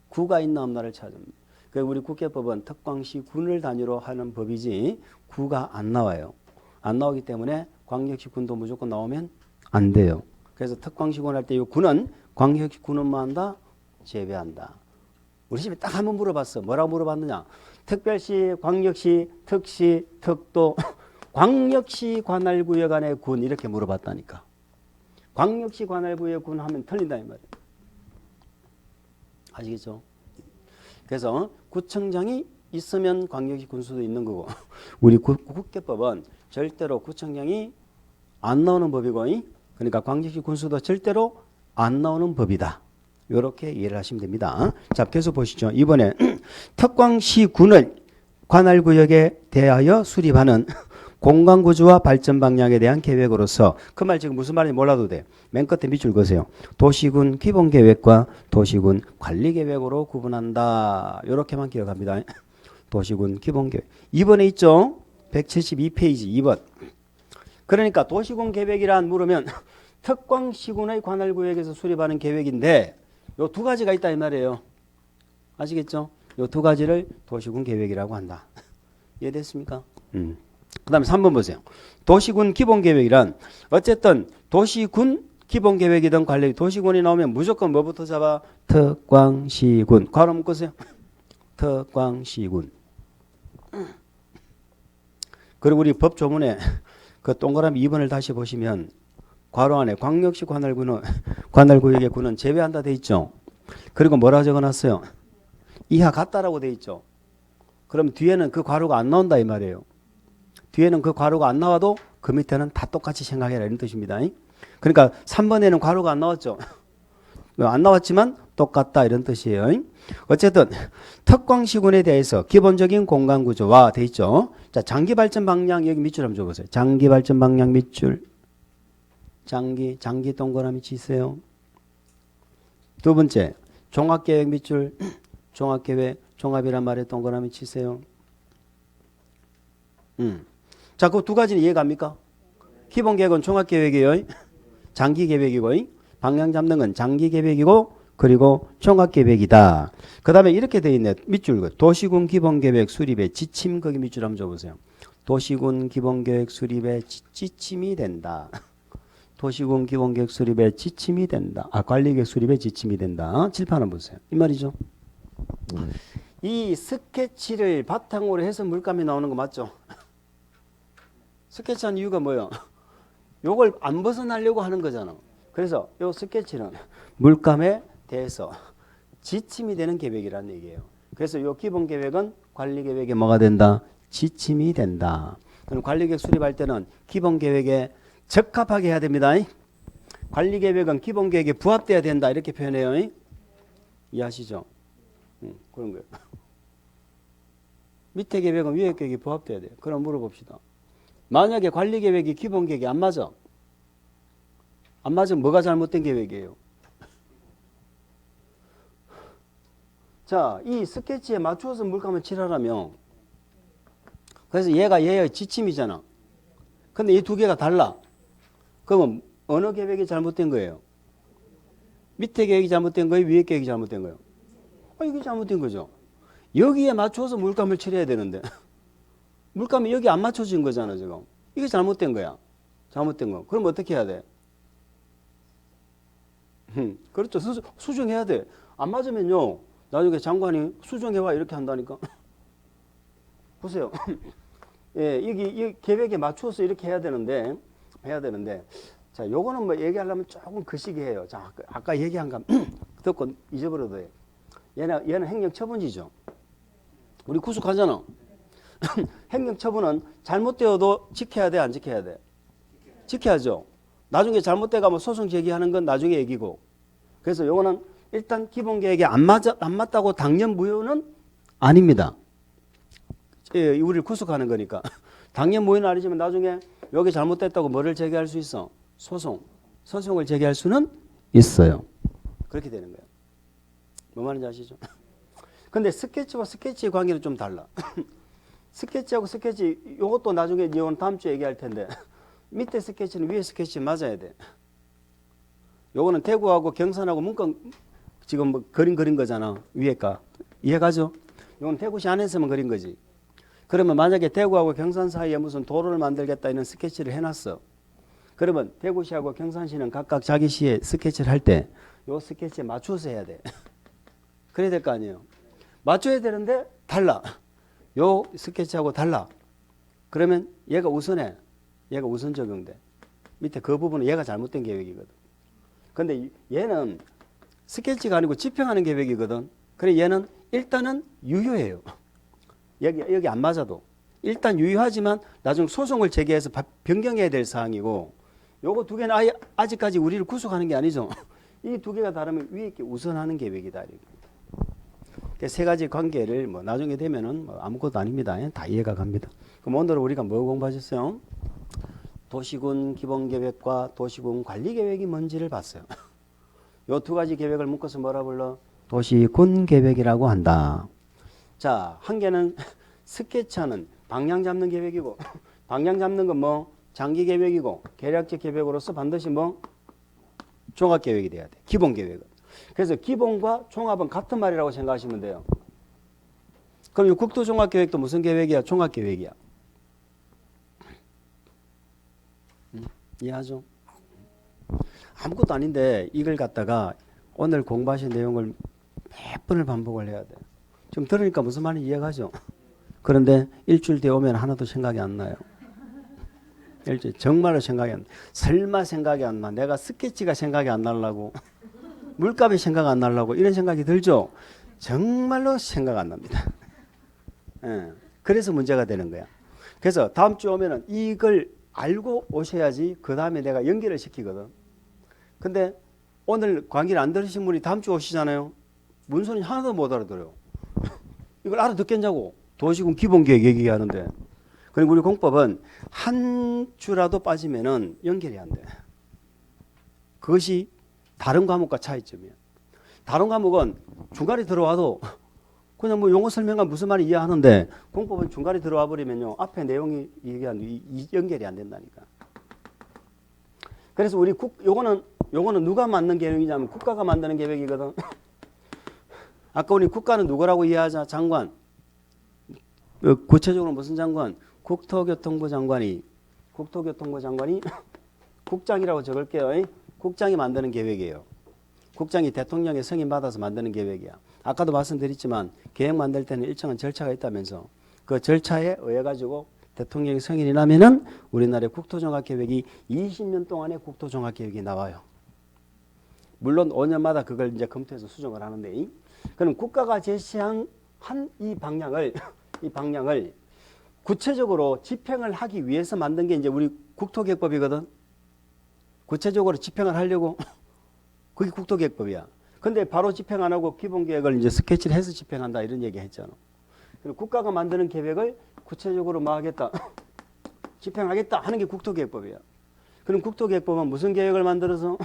구가 있나 없나를 찾으면 돼. 그래서 우리 국회법은 특광시 군을 단위로 하는 법이지 구가 안 나와요. 안 나오기 때문에 광역시 군도 무조건 나오면 안 돼요. 그래서 특광시군 할 때 이 군은 광역시 군은만 한다? 제외한다. 우리 집에 딱 한 번 물어봤어. 뭐라고 물어봤느냐? 특별시, 광역시, 특시, 특도, 광역시 관할구역 안의 군 이렇게 물어봤다니까. 광역시 관할구역 군 하면 틀린다 이 말이에요. 아시겠죠? 그래서 구청장이 있으면 광역시 군수도 있는 거고 우리 국계법은 절대로 구청장이 안 나오는 법이고 그러니까 광역시 군수도 절대로 안 나오는 법이다. 이렇게 이해를 하시면 됩니다. 자, 계속 보시죠. 이번에 특광시 군을 관할구역에 대하여 수립하는 공간구조와 발전 방향에 대한 계획으로서 그 말 지금 무슨 말인지 몰라도 돼. 맨 끝에 밑줄 그으세요. 도시군 기본계획과 도시군 관리계획으로 구분한다. 이렇게만 기억합니다. 도시군 기본계획. 2번에 있죠. 172페이지 2번. 그러니까 도시군 계획이란 물으면 특광시군의 관할구역에서 수립하는 계획인데 요 두 가지가 있다 이 말이에요. 아시겠죠? 요 두 가지를 도시군 계획이라고 한다. 이해됐습니까? 그 다음에 3번 보세요. 도시군 기본계획이란 어쨌든 도시군 기본계획이든 관리 도시군이 나오면 무조건 뭐부터 잡아? 특광시군. 괄호 묶으세요. 특광시군. 그리고 우리 법 조문에 그 동그라미 2번을 다시 보시면 괄호 안에 광역시 관할구역의 군은 제외한다 돼 있죠. 그리고 뭐라 적어놨어요? 이하 같다라고 돼 있죠. 그럼 뒤에는 그 괄호가 안 나온다 이 말이에요. 뒤에는 그 괄호가 안 나와도 그 밑에는 다 똑같이 생각해라 이런 뜻입니다. 그러니까 3번에는 괄호가 안 나왔죠. 안 나왔지만 똑같다 이런 뜻이에요. 어쨌든 특광시군에 대해서 기본적인 공간구조와 돼 있죠. 자, 장기발전 방향 여기 밑줄 한번 줘보세요. 장기발전 방향 밑줄. 장기 동그라미 치세요. 두 번째 종합계획 밑줄. 종합계획 종합이란 말에 동그라미 치세요. 자, 그 두 가지는 이해갑니까? 기본계획은 종합계획이에요. 장기계획이고 방향 잡는 건 장기계획이고 그리고 종합계획이다. 그 다음에 이렇게 돼 있네. 밑줄 도시군 기본계획 수립의 지침 거기 밑줄 한번 줘보세요. 도시군 기본계획 수립의 지침이 된다. 도시군 기본계획 수립의 지침이 된다. 관리계획 수립의 지침이 된다. 칠판을 보세요. 이 말이죠. 이 스케치를 바탕으로 해서 물감이 나오는 거 맞죠? 스케치한 이유가 뭐예요? 요걸 안 벗어나려고 하는 거잖아. 그래서 요 스케치는 물감에 대해서 지침이 되는 계획이라는 얘기예요. 그래서 이 기본계획은 관리계획에 뭐가 된다? 지침이 된다. 그럼 관리계획 수립할 때는 기본계획에 적합하게 해야 됩니다. 관리계획은 기본계획에 부합돼야 된다. 이렇게 표현해요. 이해하시죠? 그런 거예요. 밑에 계획은 위에 계획이 부합돼야 돼요. 그럼 물어봅시다. 만약에 관리계획이 기본계획이 안 맞아. 안 맞으면 뭐가 잘못된 계획이에요? 자, 이 스케치에 맞추어서 물감을 칠하라며. 그래서 얘가 얘의 지침이잖아. 근데 이 두 개가 달라. 그러면 어느 계획이 잘못된 거예요? 밑에 계획이 잘못된 거예요? 위에 계획이 잘못된 거예요? 이게 잘못된 거죠. 여기에 맞춰서 물감을 칠해야 되는데 물감이 여기 안 맞춰진 거잖아 지금. 이게 잘못된 거야. 잘못된 거. 그럼 어떻게 해야 돼? 그렇죠. 수정해야 돼. 안 맞으면요 나중에 장관이 수정해와 이렇게 한다니까. 보세요. 예, 여기 계획에 맞추어서 이렇게 해야 되는데 자, 요거는 뭐 얘기하려면 조금 거시기해요. 자, 아까 얘기한 거 듣고 잊어버려도 돼. 얘는 행정처분이죠. 우리 구속하잖아. 행정처분은 잘못되어도 지켜야 돼, 안 지켜야 돼? 지켜야죠. 나중에 잘못돼 가면 소송 제기하는 건 나중에 얘기고. 그래서 요거는 일단 기본계획에 안 맞다고 당연 무효는 아닙니다. 예, 우리를 구속하는 거니까. 당연 무효는 아니지만 나중에 여기 잘못됐다고 뭐를 제기할 수 있어? 소송을 제기할 수는 있어요. 그렇게 되는 거예요. 뭐 말인지 아시죠? 근데 스케치와 스케치의 관계는 좀 달라. 스케치하고 스케치, 이것도 나중에 이건 다음 주에 얘기할 텐데 밑에 스케치는 위에 스케치 맞아야 돼. 요거는 대구하고 경산하고 문건 지금 뭐 그린 거잖아. 위에가. 이해가죠? 요건 대구시 안에서만 그린 거지. 그러면 만약에 대구하고 경산 사이에 무슨 도로를 만들겠다 이런 스케치를 해놨어. 그러면 대구시하고 경산시는 각각 자기 시에 스케치를 할 때 요 스케치에 맞춰서 해야 돼. 그래야 될 거 아니에요. 맞춰야 되는데 달라. 요 스케치하고 달라. 그러면 얘가 우선해. 얘가 우선 적용돼. 밑에 그 부분은 얘가 잘못된 계획이거든. 근데 얘는 스케치가 아니고 집행하는 계획이거든. 그래 얘는 일단은 유효해요. 여기 안 맞아도. 일단 유효하지만 나중 소송을 제기해서 변경해야 될 사항이고 요거 두 개는 아직까지 우리를 구속하는 게 아니죠. 이 두 개가 다르면 위에 게 우선하는 계획이다. 세 가지 관계를 뭐 나중에 되면은 뭐 아무것도 아닙니다. 다 이해가 갑니다. 그럼 오늘 우리가 뭐 공부하셨어요? 도시군 기본계획과 도시군 관리계획이 뭔지를 봤어요. 요 두 가지 계획을 묶어서 뭐라 불러? 도시군 계획이라고 한다. 자, 한 개는 스케치하는 방향 잡는 계획이고 방향 잡는 건 뭐 장기 계획이고 계략적 계획으로서 반드시 뭐 종합 계획이 돼야 돼. 기본 계획은. 그래서 기본과 종합은 같은 말이라고 생각하시면 돼요. 그럼 이 국토 종합 계획도 무슨 계획이야? 종합 계획이야. 이해하죠? 아무것도 아닌데 이걸 갖다가 오늘 공부하신 내용을 몇 번을 반복을 해야 돼. 지금 들으니까 무슨 말인지 이해가죠? 그런데 일주일 뒤에 오면 하나도 생각이 안 나요. 일주일 정말로 생각이 안 나. 설마 생각이 안 나. 내가 스케치가 생각이 안 나려고 물감이 생각 안 나려고 이런 생각이 들죠? 정말로 생각 안 납니다. 예, 그래서 문제가 되는 거야. 그래서 다음 주에 오면은 이걸 알고 오셔야지 그 다음에 내가 연결을 시키거든. 근데 오늘 강의를 안 들으신 분이 다음 주에 오시잖아요. 문서는 하나도 못 알아들어요. 이걸 알아듣겠냐고. 도시군 기본계획 얘기하는데. 그리고 우리 공법은 한 주라도 빠지면은 연결이 안 돼. 그것이 다른 과목과 차이점이야. 다른 과목은 중간에 들어와도 그냥 뭐 용어 설명과 무슨 말이 이해하는데 공법은 중간에 들어와 버리면요. 앞에 내용이 연결이 안 된다니까. 그래서 우리 요거는 누가 만든 계획이냐면 국가가 만드는 계획이거든. 아까 우리 국가는 누구라고 이해하자? 장관. 구체적으로 무슨 장관? 국토교통부 장관이 국장이라고 적을게요. 국장이 만드는 계획이에요. 국장이 대통령의 승인 받아서 만드는 계획이야. 아까도 말씀드렸지만 계획 만들 때는 일정한 절차가 있다면서 그 절차에 의해 가지고 대통령의 승인이 나면은 우리나라의 국토종합계획이 20년 동안의 국토종합계획이 나와요. 물론 5년마다 그걸 이제 검토해서 수정을 하는데, 그럼 국가가 제시한 이 방향을 이 방향을 구체적으로 집행을 하기 위해서 만든 게 이제 우리 국토계획법이거든. 구체적으로 집행을 하려고 그게 국토계획법이야. 근데 바로 집행 안 하고 기본계획을 이제 스케치를 해서 집행한다 이런 얘기 했잖아. 그리고 국가가 만드는 계획을 구체적으로 뭐 하겠다 집행하겠다 하는 게 국토계획법이야. 그럼 국토계획법은 무슨 계획을 만들어서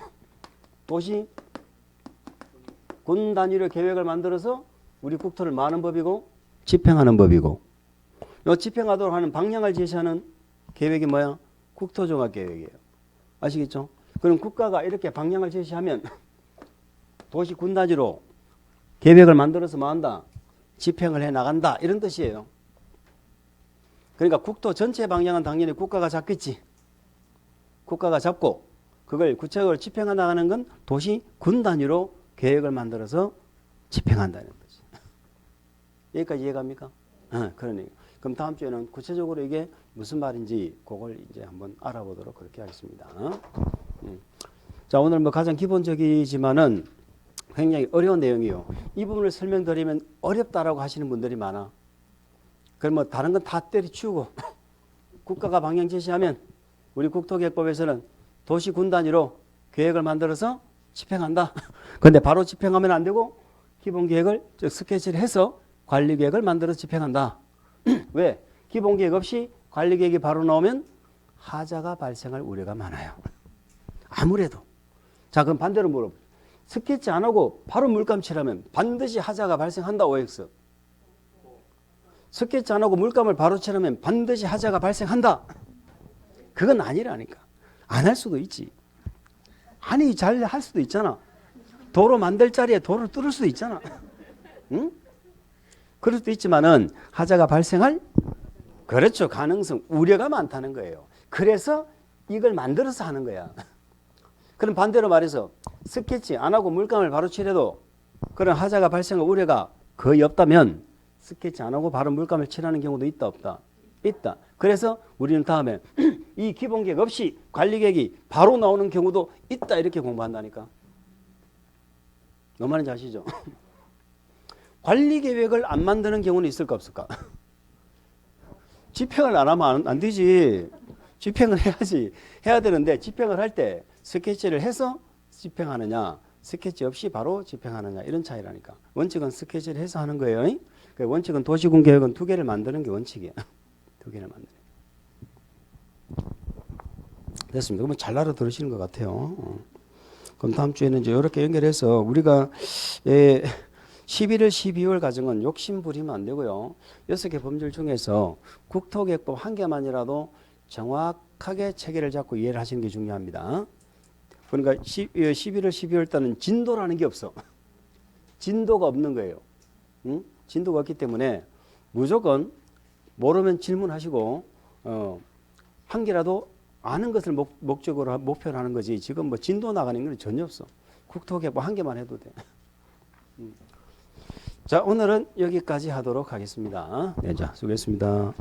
도시 군 단위로 계획을 만들어서 우리 국토를 마는 법이고 집행하는 법이고, 요 집행하도록 하는 방향을 제시하는 계획이 뭐야? 국토종합계획이에요. 아시겠죠? 그럼 국가가 이렇게 방향을 제시하면 도시 군 단위로 계획을 만들어서 뭐 한다? 집행을 해 나간다 이런 뜻이에요. 그러니까 국토 전체 방향은 당연히 국가가 잡겠지. 국가가 잡고 그걸 구체적으로 집행해 나가는 건 도시 군 단위로 계획을 만들어서 집행한다는 거지. 여기까지 이해갑니까? 그러니 그럼 다음 주에는 구체적으로 이게 무슨 말인지 그걸 이제 한번 알아보도록 그렇게 하겠습니다. 자, 오늘 뭐 가장 기본적이지만은 굉장히 어려운 내용이에요. 이 부분을 설명드리면 어렵다라고 하시는 분들이 많아. 그럼 뭐 다른 건 다 때려치우고 국가가 방향 제시하면 우리 국토계획법에서는 도시 군 단위로 계획을 만들어서 집행한다. 그런데 바로 집행하면 안 되고 기본계획을 즉 스케치를 해서 관리계획을 만들어서 집행한다. 왜? 기본계획 없이 관리계획이 바로 나오면 하자가 발생할 우려가 많아요. 아무래도. 자, 그럼 반대로 물어보죠. 스케치 안 하고 바로 물감 칠하면 반드시 하자가 발생한다. OX. 스케치 안 하고 물감을 바로 칠하면 반드시 하자가 발생한다. 그건 아니라니까. 안 할 수도 있지. 아니, 잘 할 수도 있잖아. 도로 만들 자리에 도로를 뚫을 수도 있잖아. 응? 그럴 수도 있지만은 하자가 발생할 그렇죠. 가능성, 우려가 많다는 거예요. 그래서 이걸 만들어서 하는 거야. 그럼 반대로 말해서 스케치 안 하고 물감을 바로 칠해도 그런 하자가 발생할 우려가 거의 없다면 스케치 안 하고 바로 물감을 칠하는 경우도 있다 없다? 있다. 그래서 우리는 다음에 이 기본계획 없이 관리계획이 바로 나오는 경우도 있다 이렇게 공부한다니까. 너무 많은지 아시죠? 관리계획을 안 만드는 경우는 있을까 없을까? 집행을 안 하면 안 되지. 집행을 해야지. 해야 되는데 집행을 할 때 스케치를 해서 집행하느냐 스케치 없이 바로 집행하느냐 이런 차이라니까. 원칙은 스케치를 해서 하는 거예요. 원칙은 도시군 계획은 2개를 만드는 게 원칙이야. 2개를 만드는 게. 됐습니다. 그러면 잘 알아들으시는 것 같아요. 그럼 다음 주에는 이제 이렇게 연결해서 우리가 11월, 12월 과정은 욕심 부리면 안 되고요. 6개 범절 중에서 국토계획법 1개만이라도 정확하게 체계를 잡고 이해를 하시는 게 중요합니다. 그러니까 11월, 12월 달은 진도라는 게 없어. 진도가 없는 거예요. 응? 진도가 없기 때문에 무조건 모르면 질문하시고 한 개라도 아는 것을 목적으로 목표로 하는 거지. 지금 뭐 진도 나가는 건 전혀 없어. 국토계획법 1개만 해도 돼. 자, 오늘은 여기까지 하도록 하겠습니다. 네, 자, 수고했습니다.